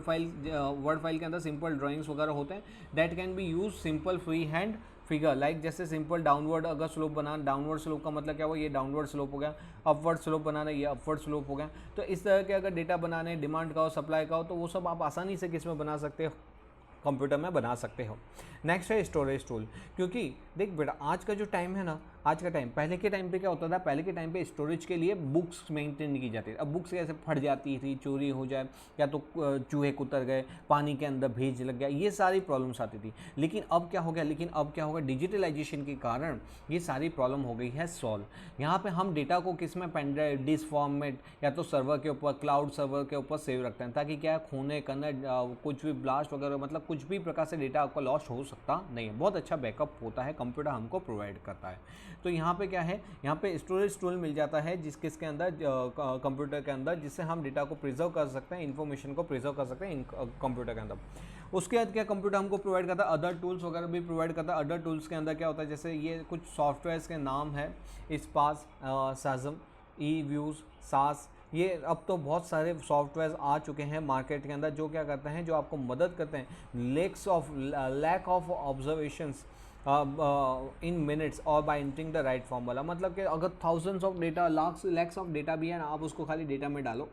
फाइल के अंदर सिंपल ड्राइंग्स वगैरह होते हैं, that can be use simple free hand figure. Like जैसे सिंपल डाउनवर्ड अगर स्लोप बनाना, डाउनवर्ड स्लोप का मतलब क्या हुआ, ये डाउनवर्ड स्लोप हो गया। अपवर्ड स्लोप बनाना, ये अपवर्ड स्लोप हो गया। तो इस तरह के अगर डेटा बनाने, डिमांड का हो, सप्लाई का हो, तो वो सब आप आसानी से किस में बना सकते हो, कंप्यूटर में बना सकते हो। नेक्स्ट है स्टोरेज टूल। क्योंकि देख बेटा आज का जो टाइम है ना, आज का टाइम, पहले के टाइम पे क्या होता था, पहले के टाइम पे स्टोरेज के लिए बुक्स मेंटेन की जाती थी। अब बुक्स कैसे फट जाती थी, चोरी हो जाए, या तो चूहे कुतर गए, पानी के अंदर भेज लग गया, ये सारी प्रॉब्लम्स आती थी। लेकिन अब क्या हो गया, डिजिटलाइजेशन के कारण ये सारी प्रॉब्लम हो गई है सॉल्व। यहाँ पे हम डेटा को किस में, पेन ड्राइव, डिस्क फॉर्मेट, या तो सर्वर के ऊपर, क्लाउड सर्वर के ऊपर सेव रखते हैं, ताकि क्या खोने करना कुछ भी ब्लास्ट वगैरह, मतलब कुछ भी प्रकार से डेटा आपका लॉस्ट हो सकता नहीं है। बहुत अच्छा बैकअप होता है, कंप्यूटर हमको प्रोवाइड करता है। तो यहाँ पे क्या है, यहाँ पे स्टोरेज टूल मिल जाता है जिसके अंदर कंप्यूटर के अंदर, जिससे हम डेटा को प्रिजर्व कर सकते हैं, इन्फॉर्मेशन को प्रिजर्व कर सकते हैं कंप्यूटर के अंदर। उसके बाद क्या कंप्यूटर हमको प्रोवाइड करता है, अदर टूल्स वगैरह भी प्रोवाइड करता है। अदर टूल्स के अंदर क्या होता है, जैसे ये कुछ सॉफ्टवेयर्स के नाम है, स्पार्स, साजम, ई व्यूज़, सास। ये अब तो बहुत सारे सॉफ्टवेयर आ चुके हैं मार्केट के अंदर, जो क्या करते हैं, जो आपको मदद करते हैं lack of observations in minutes और by entering the right formula. मतलब कि अगर thousands of data, lakhs of data भी है ना, आप उसको खाली डेटा में डालो,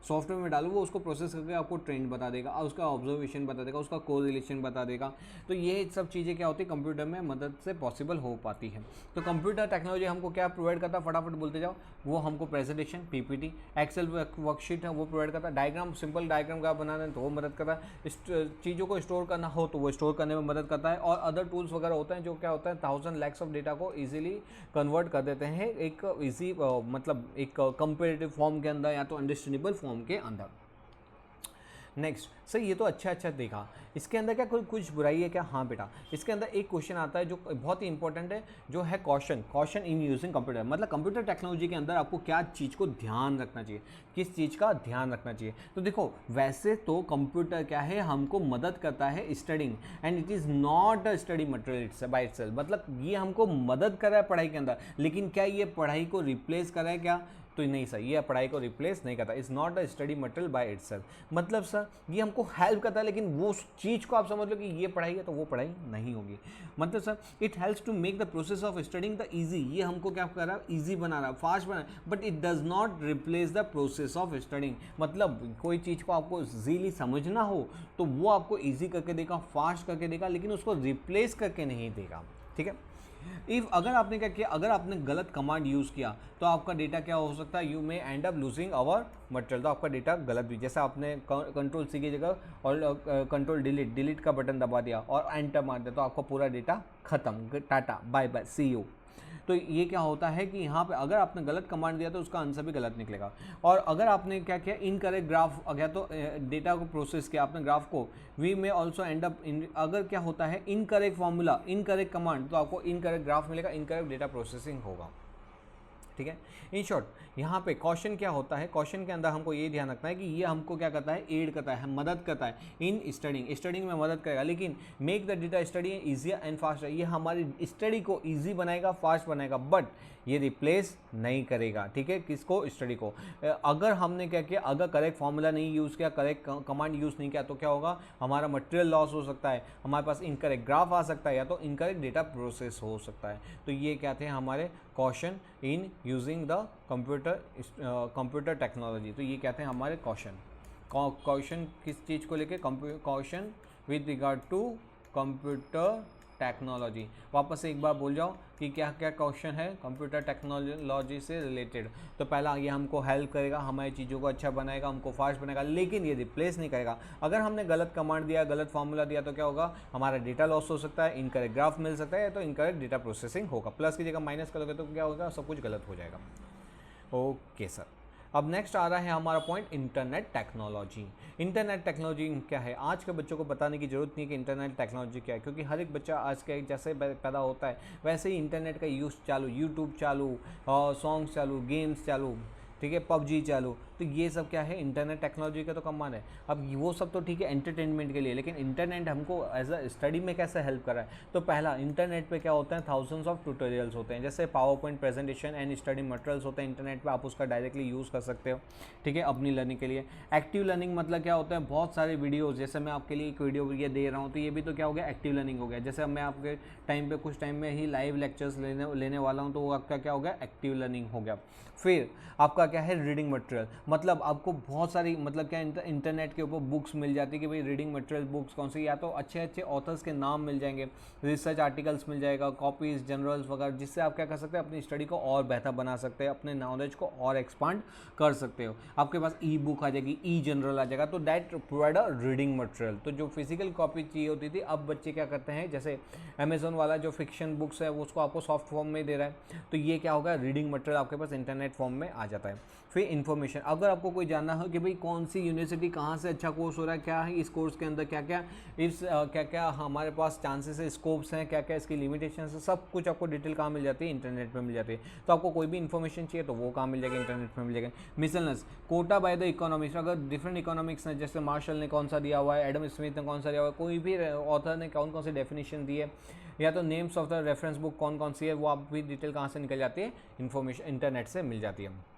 सॉफ्टवेयर में डालो, वो उसको प्रोसेस करके आपको ट्रेंड बता देगा, उसका ऑब्जर्वेशन बता देगा, उसका कोरिलेशन बता देगा। तो ये सब चीज़ें क्या होती है, कंप्यूटर में मदद से पॉसिबल हो पाती है। तो कंप्यूटर टेक्नोलॉजी हमको क्या प्रोवाइड करता है, फटाफट बोलते जाओ, वो हमको प्रेजेंटेशन, पीपीटी, एक्सेल वर्कशीट है वो प्रोवाइड करता है। डायग्राम, सिंपल डायग्राम का बनाना है तो वो मदद करता है। चीज़ों को स्टोर करना हो तो वो स्टोर करने में मदद करता है। और अदर टूल्स वगैरह होते हैं जो क्या होता है, थाउजेंड लैक्स ऑफ डेटा को ईजिली कन्वर्ट कर देते हैं एक ईजी मतलब एक कंपेरेटिव फॉर्म के अंदर, या तो अंडरस्टैंडेबल फॉर्म के अंदर। नेक्स्ट सर, ये तो अच्छा देखा, इसके अंदर क्या कोई कुछ बुराई है क्या? हाँ बेटा, इसके अंदर एक क्वेश्चन आता है जो बहुत ही इंपॉर्टेंट है, जो है कॉशन इन यूजिंग कंप्यूटर। मतलब कंप्यूटर टेक्नोलॉजी के अंदर आपको क्या चीज़ को ध्यान रखना चाहिए, किस चीज़ का ध्यान रखना चाहिए। तो देखो, वैसे तो कंप्यूटर क्या है, हमको मदद करता है studying, and it is not a study material by itself. मतलब ये हमको मदद कर रहा है पढ़ाई के अंदर, लेकिन क्या ये पढ़ाई को रिप्लेस कर रहा है क्या? तो नहीं सर, ये पढ़ाई को रिप्लेस नहीं करता। Is not a study material by itself. मतलब सर ये हमको हेल्प करता है, लेकिन वो चीज़ को आप समझ लो कि ये पढ़ाई है तो वो पढ़ाई नहीं होगी। मतलब sir it helps to make the process of studying the easy. ये हमको क्या कर रहा है, ईजी बना रहा है, फास्ट बना रहा है, but it does not replace the process of studying. मतलब कोई चीज़ को आपको ईजीली समझना हो तो वो आपको ईजी करके देगा, फास्ट करके देगा, लेकिन उसको रिप्लेस करके नहीं देगा। ठीक है। इफ अगर आपने क्या किया, अगर आपने गलत कमांड यूज़ किया तो आपका डेटा क्या हो सकता है, you may end up losing our material. तो आपका डेटा गलत भी, जैसे आपने कंट्रोल सी की जगह और कंट्रोल डिलीट का बटन दबा दिया और एंटर मार दिया तो आपका पूरा डेटा खत्म, tata bye bye see you. तो ये क्या होता है कि यहाँ पे अगर आपने गलत कमांड दिया तो उसका आंसर भी गलत निकलेगा। और अगर आपने क्या किया, इनकरेक्ट ग्राफ अगर तो डेटा को प्रोसेस किया आपने ग्राफ को, वी में ऑल्सो एंड अप इन, अगर क्या होता है इनकरेक्ट फॉर्मूला इनकरेक्ट कमांड तो आपको इनकरेक्ट ग्राफ मिलेगा, इनकरेक्ट डेटा प्रोसेसिंग होगा। ठीक है, इन शॉर्ट यहाँ पे क्वेश्चन क्या होता है, क्वेश्चन के अंदर हमको ये ध्यान रखना है कि ये हमको क्या करता है, एड करता है, मदद करता है इन स्टडिंग में मदद करेगा, लेकिन make the data study easier and fast, ये हमारी स्टडी को ईजी बनाएगा, फास्ट बनाएगा, बट ये रिप्लेस नहीं करेगा। ठीक है, किसको, स्टडी को। अगर हमने क्या किया, अगर करेक्ट फॉर्मूला नहीं यूज़ किया, करेक्ट कमांड यूज़ नहीं किया तो क्या होगा, हमारा मटेरियल लॉस हो सकता है, हमारे पास इनकरेक्ट ग्राफ आ सकता है, या तो इनकरेक्ट डेटा प्रोसेस हो सकता है। तो ये क्या थे हमारे question in using the computer technology. तो ये कहते हैं हमारे क्वेश्चन किस चीज़ को लेके, question with regard to computer technology. वापस से एक बार बोल जाओ कि क्या क्या क्वेश्चन है कंप्यूटर टेक्नोलॉजी से रिलेटेड। तो पहला ये हमको हेल्प करेगा, हमारी चीज़ों को अच्छा बनाएगा, हमको फास्ट बनाएगा, लेकिन ये रिप्लेस नहीं करेगा। अगर हमने गलत कमांड दिया, गलत फार्मूला दिया तो क्या होगा, हमारा डेटा लॉस हो सकता है, इनकरेक्ट ग्राफ मिल सकता है, तो इनकरेक्ट डेटा प्रोसेसिंग होगा। प्लस की जगह माइनस करोगे तो क्या होगा, सब कुछ गलत हो जाएगा। ओके सर, अब नेक्स्ट आ रहा है हमारा point internet technology. Internet technology क्या है, आज के बच्चों को बताने की जरूरत नहीं है कि इंटरनेट टेक्नोलॉजी क्या है, क्योंकि हर एक बच्चा आज के जैसे पैदा होता है वैसे ही इंटरनेट का यूज़ चालू, यूट्यूब चालू, सॉन्ग्स चालू, गेम्स चालू, ठीक है, पबजी चालू। तो ये सब क्या है, इंटरनेट टेक्नोलॉजी का तो कमाल है। अब वो सब तो ठीक है एंटरटेनमेंट के लिए, लेकिन इंटरनेट हमको एज अ स्टडी में कैसे हेल्प कर रहा है। तो पहला, इंटरनेट पे क्या होता है, थाउजेंड्स ऑफ ट्यूटोरियल्स होते हैं, जैसे power point presentation and study materials होते हैं इंटरनेट पे, आप उसका डायरेक्टली यूज़ कर सकते हो। ठीक है, अपनी लर्निंग के लिए। एक्टिव लर्निंग मतलब क्या होता है, बहुत सारे वीडियोज़, जैसे मैं आपके लिए एक वीडियो ये दे रहा हूँ तो ये भी तो क्या हो गया, एक्टिव लर्निंग हो गया। जैसे मैं आपके टाइम पे कुछ टाइम में ही लाइव लेक्चर्स लेने वाला हूँ तो वो आपका क्या हो गया, एक्टिव लर्निंग हो गया। फिर आपका क्या है, रीडिंग मटेरियल, मतलब आपको बहुत सारी, मतलब क्या इंटरनेट के ऊपर बुक्स मिल जाती है कि भाई रीडिंग मटेरियल बुक्स कौन सी, या तो अच्छे अच्छे ऑथर्स के नाम मिल जाएंगे, रिसर्च आर्टिकल्स मिल जाएगा, कॉपीज, जर्नल्स वगैरह, जिससे आप क्या कर सकते हैं, अपनी स्टडी को और बेहतर बना सकते हैं, अपने नॉलेज को और एक्सपांड कर सकते हो। आपके पास ई बुक आ जाएगी, ई जनरल आ जाएगा, तो that provide a reading material. तो जो फिजिकल कॉपी चाहिए होती थी, अब बच्चे क्या करते हैं, जैसे अमेजोन वाला जो फिक्शन बुक्स है वो उसको आपको सॉफ्ट फॉर्म में दे रहा है, तो ये क्या होगा, रीडिंग मटेरियल आपके पास इंटरनेट फॉर्म में आ जाता है। फिर इन्फॉर्मेशन, अगर आपको कोई जानना हो कि भाई कौन सी यूनिवर्सिटी कहाँ से अच्छा कोर्स हो रहा है, क्या है इस कोर्स के अंदर, क्या क्या क्या क्या हमारे पास चांसेस है, स्कोप्स हैं, क्या क्या इसकी लिमिटेशंस है, सब कुछ आपको डिटेल कहाँ मिल जाती है, इंटरनेट पे मिल जाती है। तो आपको कोई भी इन्फॉर्मेशन चाहिए तो वो कहाँ मिल जाएगा, इंटरनेट पे मिल जाएगा। मिसलनेस, कोटा बाय द इकोनॉमिक्स, अगर डिफरेंट इकोनॉमिक्स हैं, जैसे मार्शल ने कौन सा दिया हुआ है, एडम स्मिथ ने कौन सा दिया हुआ है, कोई भी ऑथर ने कौन कौन सी डेफिनेशन दी है, या तो names of the reference book कौन कौन सी है, वो आप भी डिटेल कहाँ से निकल जाती है, इन्फॉर्मेशन इंटरनेट से मिल जाती है।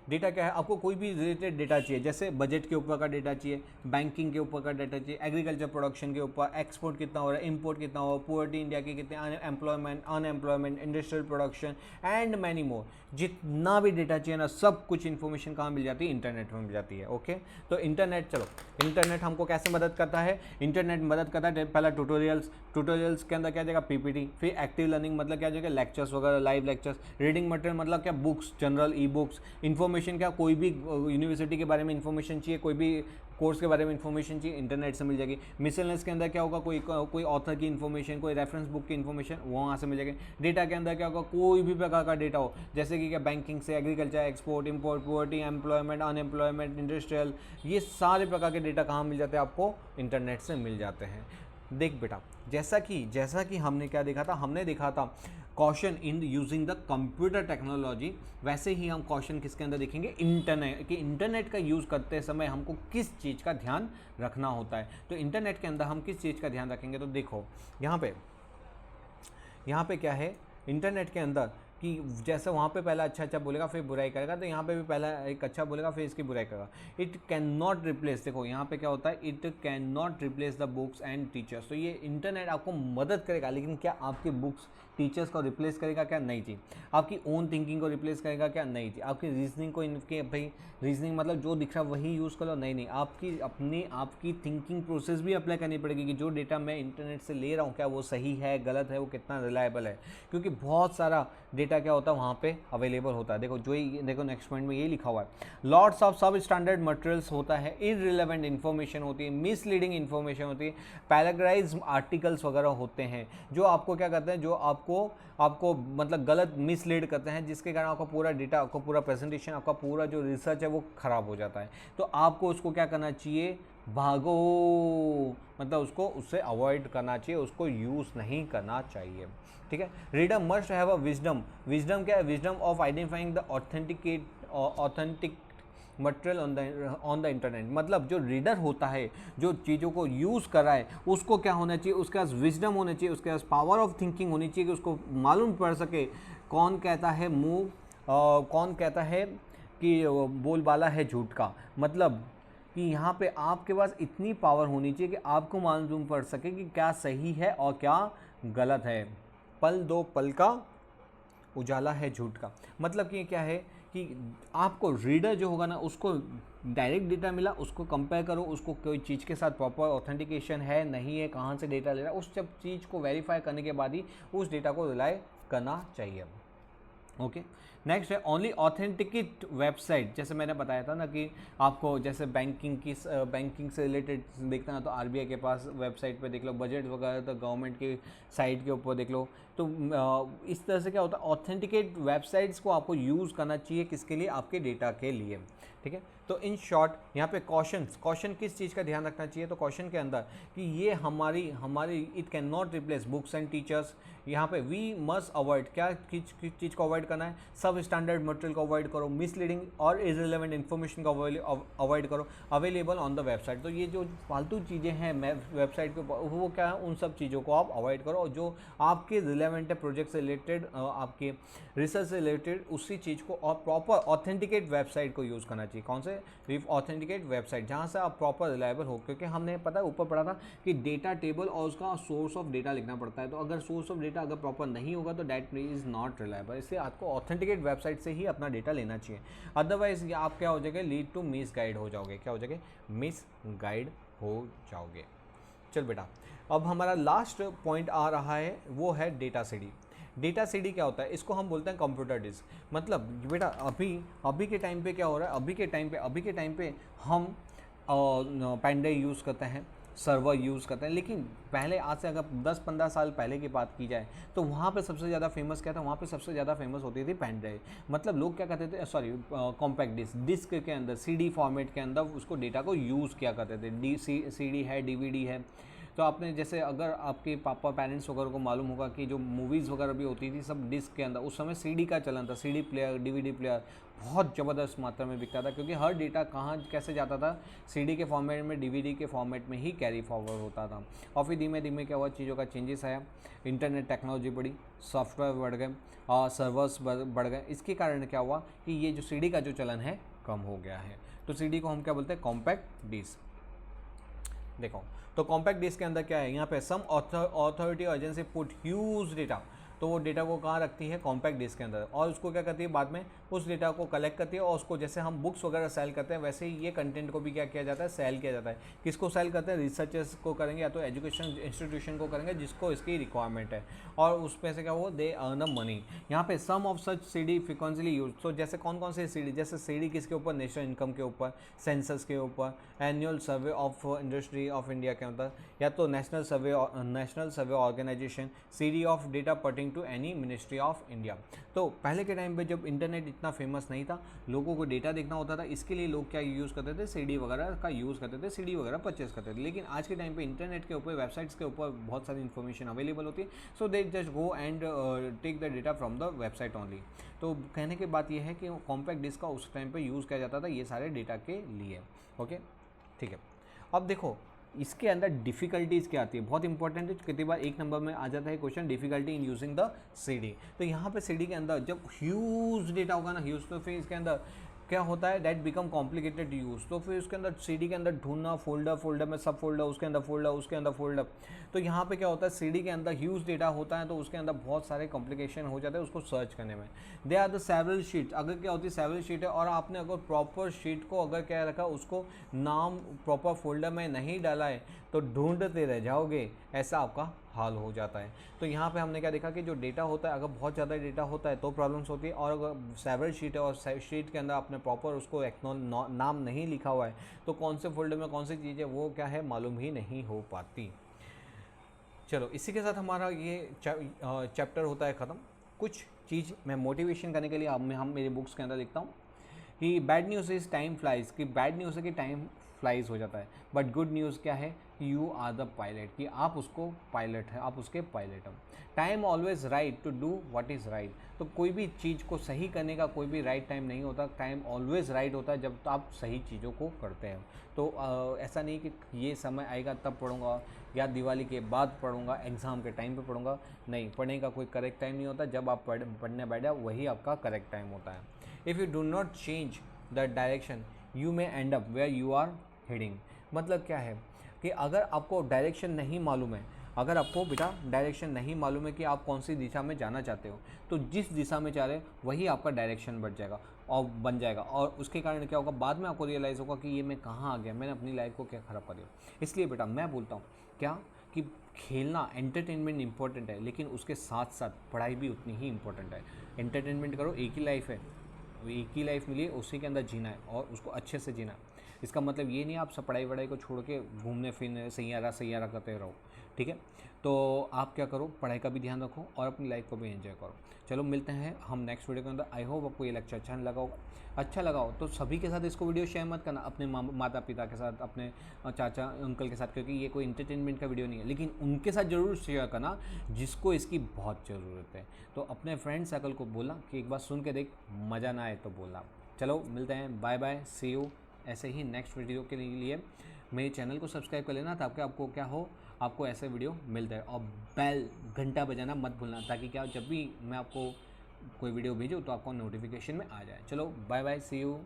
डेटा क्या है, आपको कोई भी रिलेटेड डेटा चाहिए, जैसे बजट के ऊपर का डेटा चाहिए, बैंकिंग के ऊपर का डेटा चाहिए, एग्रीकल्चर प्रोडक्शन के ऊपर, एक्सपोर्ट कितना हो रहा है, इंपोर्ट कितना हो रहा है, पुअर्टी इंडिया की कितने, unemployment, industrial production and many more, जितना भी डेटा चाहिए ना, सब कुछ इन्फॉर्मेशन कहाँ मिल जाती है, इंटरनेट में मिल जाती है। ओके, तो इंटरनेट, चलो इंटरनेट हमको कैसे मदद करता है, इंटरनेट मदद करता है पहला ट्यूटोरियल्स के अंदर क्या जाएगा, पीपीटी। फिर एक्टिव लर्निंग मतलब क्या जाएगा, लेक्चर्स वगैरह, लाइव लेक्चर्स। रीडिंग मटेरियल मतलब क्या, books, general, e books. Information क्या, कोई भी यूनिवर्सिटी के बारे में इन्फॉर्मेशन चाहिए, कोई भी कोर्स के बारे में इन्फॉर्मेशन चाहिए, इंटरनेट से मिल जाएगी। मिसलेनियस के अंदर क्या होगा, कोई ऑथर की इन्फॉर्मेशन, कोई रेफरेंस बुक की इन्फॉर्मेशन वहाँ से मिल जाएगी। डेटा के अंदर क्या होगा, कोई भी प्रकार का डेटा हो, जैसे कि क्या, बैंकिंग से, agriculture, export, import, poverty, employment, unemployment, industrial, ये सारे प्रकार के डेटा कहाँ मिल जाते हैं, आपको इंटरनेट से मिल जाते हैं। देख बेटा, जैसा कि हमने क्या देखा था, हमने देखा था question in using the computer technology, वैसे ही हम क्वेश्चन किसके अंदर देखेंगे, इंटरनेट, कि इंटरनेट का यूज़ करते समय हमको किस चीज़ का ध्यान रखना होता है। तो इंटरनेट के अंदर हम किस चीज़ का ध्यान रखेंगे, तो देखो यहाँ पे क्या है, इंटरनेट के अंदर कि जैसे वहाँ पे पहला अच्छा बोलेगा फिर बुराई करेगा, तो यहाँ पे भी पहला एक अच्छा बोलेगा फिर इसकी बुराई करेगा। इट कैन नॉट रिप्लेस, देखो यहाँ पे क्या होता है, it can not replace the books and teachers. तो ये इंटरनेट आपको मदद करेगा, लेकिन क्या आपकी बुक्स, टीचर्स को रिप्लेस करेगा, क्या, नहीं जी। आपकी ओन थिंकिंग को रिप्लेस करेगा, क्या, नहीं जी। आपकी रीजनिंग को, इनके भाई रीजनिंग मतलब जो दिख रहा है वही यूज़ करो, नहीं, आपकी थिंकिंग प्रोसेस भी अप्लाई करनी पड़ेगी कि जो डेटा मैं इंटरनेट से ले रहा हूँ क्या वो सही है, गलत है, वो कितना रिलायबल है, क्योंकि बहुत सारा डेटा डेटा क्या होता है वहाँ पे अवेलेबल होता है। देखो जो ही देखो नेक्स्ट पॉइंट में यही लिखा हुआ है, लॉट्स ऑफ सब स्टैंडर्ड मटेरियल्स होता है, इररिलेवेंट इन्फॉर्मेशन होती है, मिसलीडिंग इन्फॉर्मेशन होती है, पैराग्राइज आर्टिकल्स वगैरह होते हैं जो आपको क्या करते हैं, जो आपको मतलब गलत मिसलीड करते हैं, जिसके कारण आपका पूरा डेटा, आपका पूरा प्रेजेंटेशन, आपका पूरा जो रिसर्च है वो ख़राब हो जाता है। तो आपको उसको क्या करना चाहिए, भागो, मतलब उसको उससे अवॉइड करना चाहिए, उसको यूज़ नहीं करना चाहिए। ठीक है, reader must have a wisdom, wisdom क्या है, wisdom of identifying the authentic material on the internet. मतलब जो रीडर होता है, जो चीज़ों को यूज़ कर रहा है, उसको क्या होना चाहिए, उसके पास विजडम होना चाहिए, उसके पास पावर ऑफ थिंकिंग होनी चाहिए कि उसको मालूम पड़ सके कौन कहता है कौन कहता है कि बोलबाला है झूठ का। मतलब कि यहाँ पे आपके पास इतनी पावर होनी चाहिए कि आपको मालूम पड़ सके कि क्या सही है और क्या गलत है। पल दो पल का उजाला है झूठ का। मतलब कि क्या है कि आपको रीडर जो होगा ना, उसको डायरेक्ट डेटा मिला, उसको कंपेयर करो, उसको कोई चीज़ के साथ प्रॉपर ऑथेंटिकेशन है नहीं है, कहाँ से डेटा ले रहा है, उस सब चीज़ को वेरीफाई करने के बाद ही उस डेटा को रिलाई करना चाहिए। ओके, नेक्स्ट है ओनली ऑथेंटिकेट वेबसाइट। जैसे मैंने बताया था ना कि आपको जैसे बैंकिंग से रिलेटेड देखना है तो आरबीआई के पास वेबसाइट पे देख लो, बजट वगैरह तो गवर्नमेंट की साइट के ऊपर देख लो। तो इस तरह से क्या होता है, ऑथेंटिकेट वेबसाइट्स को आपको यूज़ करना चाहिए, किसके लिए, आपके डेटा के लिए। ठीक है, तो इन शॉर्ट यहाँ पे क्वेश्चन किस चीज़ का ध्यान रखना चाहिए, तो क्वेश्चन के अंदर कि ये हमारी it can not replace books and teachers. यहाँ पे वी मस्ट अवॉइड, क्या किस चीज़ को अवॉइड करना है, सब स्टैंडर्ड मटेरियल को अवॉइड करो, मिसलीडिंग और इररिलेवेंट इन्फॉर्मेशन को अवॉइड करो, अवेलेबल ऑन द वेबसाइट। तो ये जो फालतू चीज़ें हैं वेबसाइट के ऊपर, वो क्या है, उन सब चीज़ों को आप अवॉइड करो, और जो आपके रिलेवेंट है, प्रोजेक्ट से रिलेटेड, आपके रिसर्च से रिलेटेड, उसी चीज़ को और प्रॉपर ऑथेंटिकेट वेबसाइट को यूज़ करना चाहिए। कौन से, ऑथेंटिकेट वेबसाइट, जहाँ से आप प्रॉपर रिलायबल हो। क्योंकि हमने पता है ऊपर पढ़ा था कि डेटा टेबल और उसका सोर्स ऑफ डेटा लिखना पड़ता है, तो अगर सोर्स ऑफ डेटा अगर प्रॉपर नहीं होगा तो डेट इज़ नॉट रिलायबल। इसलिए आपको ऑथेंटिकेट वेबसाइट से ही अपना डेटा लेना चाहिए, अदरवाइज आप क्या हो जाएगा, लीड टू मिस गाइड हो जाओगे। क्या हो जाएगा, मिस गाइड हो जाओगे। चल बेटा, अब हमारा लास्ट पॉइंट आ रहा है, वो है डेटा सीडी। डेटा सीडी क्या होता है, इसको हम बोलते हैं कंप्यूटर डिस्क। मतलब बेटा अभी के टाइम पे क्या हो रहा है, अभी के टाइम पे हम पेन ड्राइव यूज़ करते हैं, सर्वर यूज़ करते हैं। लेकिन पहले, आज से अगर 10-15 साल पहले की बात की जाए तो वहाँ पे सबसे ज़्यादा फेमस क्या था, वहाँ पे सबसे ज़्यादा फेमस होती थी पेन ड्राइव। मतलब लोग क्या करते थे, कॉम्पैक्ट डिस्क के अंदर, सीडी फॉर्मेट के अंदर उसको डेटा को यूज़ किया करते थे। सीडी है, डीवीडी है। तो आपने जैसे, अगर आपके पापा पेरेंट्स वगैरह को मालूम होगा कि जो मूवीज़ वगैरह भी होती थी सब डिस्क के अंदर, उस समय सीडी का चलन था, सीडी प्लेयर, डीवीडी प्लेयर बहुत ज़बरदस्त मात्रा में बिकता था, क्योंकि हर डेटा कहाँ कैसे जाता था, सीडी के फॉर्मेट में, डीवीडी के फॉर्मेट में ही कैरी फॉरवर्ड होता था। और फिर धीमे धीमे क्या हुआ, चीज़ों का चेंजेस आया, इंटरनेट टेक्नोलॉजी बढ़ी, सॉफ्टवेयर बढ़ गए और सर्वर्स बढ़ गए। इसके कारण क्या हुआ कि ये जो सीडी का जो चलन है कम हो गया है। तो सीडी को हम क्या बोलते हैं, कॉम्पैक्ट डिस्क। देखो, तो कॉम्पैक्ट डिस्क के अंदर क्या है, यहाँ पे some authority agency put huge data, तो वो डेटा को कहाँ रखती है, कॉम्पैक्ट डिस्क के अंदर, और उसको क्या करती है, बाद में उस डेटा को कलेक्ट करती है, और उसको जैसे हम बुक्स वगैरह सेल करते हैं, वैसे ही ये कंटेंट को भी क्या किया जाता है, सेल किया जाता है। किसको सेल करते हैं, रिसर्चर्स को करेंगे, या तो एजुकेशन इंस्टीट्यूशन को करेंगे जिसको इसकी रिक्वायरमेंट है, और उस पे से क्या हो, दे अर्न अ मनी। यहाँ पे some of such CD frequently use, तो जैसे कौन कौन से सीडी, जैसे सीडी किसके ऊपर, नेशनल इनकम के ऊपर, सेंसस के ऊपर, annual survey of industry of India के अंदर, या तो national survey organisation, CD of data pertaining to any ministry of India. तो पहले के टाइम पे जब इंटरनेट इतना फेमस नहीं था, लोगों को डेटा देखना होता था, इसके लिए लोग क्या यूज़ करते थे, सीडी वगैरह का यूज़ करते थे, सीडी वगैरह परचेस करते थे। लेकिन आज के टाइम पे इंटरनेट के ऊपर, वेबसाइट्स के ऊपर बहुत सारी इन्फॉर्मेशन अवेलेबल होती है, so they just go and take the data from the website only. तो कहने की बात यह है कि कॉम्पैक्ट डिस्क का उस टाइम पर यूज़ किया जाता था ये सारे डेटा के लिए। ओके, ठीक है। अब देखो इसके अंदर डिफ़िकल्टीज़ क्या आती है, बहुत इंपॉर्टेंट है, कितनी बार एक नंबर में आ जाता है question, difficulty in using the CD. तो यहाँ पे सीडी के अंदर जब ह्यूज डेटा होगा ना, ह्यूज, तो फिर इसके अंदर क्या होता है, दैट बिकम कॉम्प्लिकेटेड यूज़। तो फिर उसके अंदर सीडी के अंदर ढूंढना, फोल्डर में सब फोल्डर, उसके अंदर फोल्डर। तो यहाँ पे क्या होता है, सीडी के अंदर ह्यूज डेटा होता है, तो उसके अंदर बहुत सारे कॉम्प्लिकेशन हो जाते हैं उसको सर्च करने में। There are the several sheet, अगर क्या होती है, सेवरल शीट है, और आपने अगर प्रॉपर शीट को अगर क्या रखा, उसको नाम प्रॉपर फोल्डर में नहीं डाला है, तो ढूंढते रह जाओगे, ऐसा आपका हाल हो जाता है। तो यहाँ पे हमने क्या देखा कि जो डेटा होता है, अगर बहुत ज़्यादा डेटा होता है तो प्रॉब्लम्स होती है, और अगर सेवरल शीट है और शीट के अंदर आपने प्रॉपर उसको नाम नहीं लिखा हुआ है तो कौन से फोल्डर में कौन सी चीज़ है वो क्या है मालूम ही नहीं हो पाती। चलो इसी के साथ हमारा ये चैप्टर होता है ख़त्म। कुछ चीज़ मैं मोटिवेशन करने के लिए हम मेरी बुक्स के अंदर लिखता हूँ कि bad news is time flies, कि बैड न्यूज़ है कि टाइम फ्लाइज हो जाता है, बट गुड न्यूज़ क्या है, यू आर द पायलट, कि आप उसको पायलट है, आप उसके पायलट हो। Time always right to do what is right, तो कोई भी चीज़ को सही करने का कोई भी राइट टाइम नहीं होता, टाइम ऑलवेज राइट होता है जब तो आप सही चीज़ों को करते हैं। तो ऐसा नहीं कि ये समय आएगा तब पढ़ूंगा या दिवाली के बाद पढ़ूंगा, एग्ज़ाम के टाइम पे पढ़ूंगा, नहीं, पढ़ने का कोई करेक्ट टाइम नहीं होता, जब आप पढ़ने बैठ जाओ वही आपका करेक्ट टाइम होता है। If you do not change the direction you may end up where you are heading, मतलब क्या है कि अगर आपको डायरेक्शन नहीं मालूम है, अगर आपको बेटा डायरेक्शन नहीं मालूम है कि आप कौन सी दिशा में जाना चाहते हो, तो जिस दिशा में जा रहे हो वही आपका डायरेक्शन बढ़ जाएगा और बन जाएगा, और उसके कारण क्या होगा, बाद में आपको रियलाइज़ होगा कि ये मैं कहाँ आ गया, मैंने अपनी लाइफ को क्या ख़राब कर दिया। इसलिए बेटा मैं बोलता हूँ क्या कि खेलना, एंटरटेनमेंट इंपॉर्टेंट है, लेकिन उसके साथ साथ पढ़ाई भी उतनी ही इंपॉर्टेंट है। एंटरटेनमेंट करो, एक ही लाइफ है, एक ही लाइफ मिली है, उसी के अंदर जीना है और उसको अच्छे से जीना है। इसका मतलब ये नहीं आप सब पढ़ाई वढ़ाई को छोड़ के घूमने फिरने सैयारा करते रहो, ठीक है। तो आप क्या करो, पढ़ाई का भी ध्यान रखो और अपनी लाइफ को भी एंजॉय करो। चलो मिलते हैं हम नेक्स्ट वीडियो के अंदर। आई होप आपको ये लेक्चर अच्छा लगा हो तो सभी के साथ इसको वीडियो शेयर मत करना, अपने माता पिता के साथ, अपने चाचा अंकल के साथ, क्योंकि ये कोई इंटरटेनमेंट का वीडियो नहीं है, लेकिन उनके साथ ज़रूर शेयर करना जिसको इसकी बहुत ज़रूरत है। तो अपने फ्रेंड सर्कल को बोला कि एक बार सुन के देख, मज़ा ना आए तो बोलना। चलो मिलते हैं, बाय बाय, सी यू। ऐसे ही नेक्स्ट वीडियो के लिए मेरे चैनल को सब्सक्राइब कर लेना ताकि आपको क्या हो, आपको ऐसे वीडियो मिलता है, और बेल घंटा बजाना मत भूलना, ताकि क्या जब भी मैं आपको कोई वीडियो भेजूँ तो आपको नोटिफिकेशन में आ जाए। चलो बाय बाय, सी यू।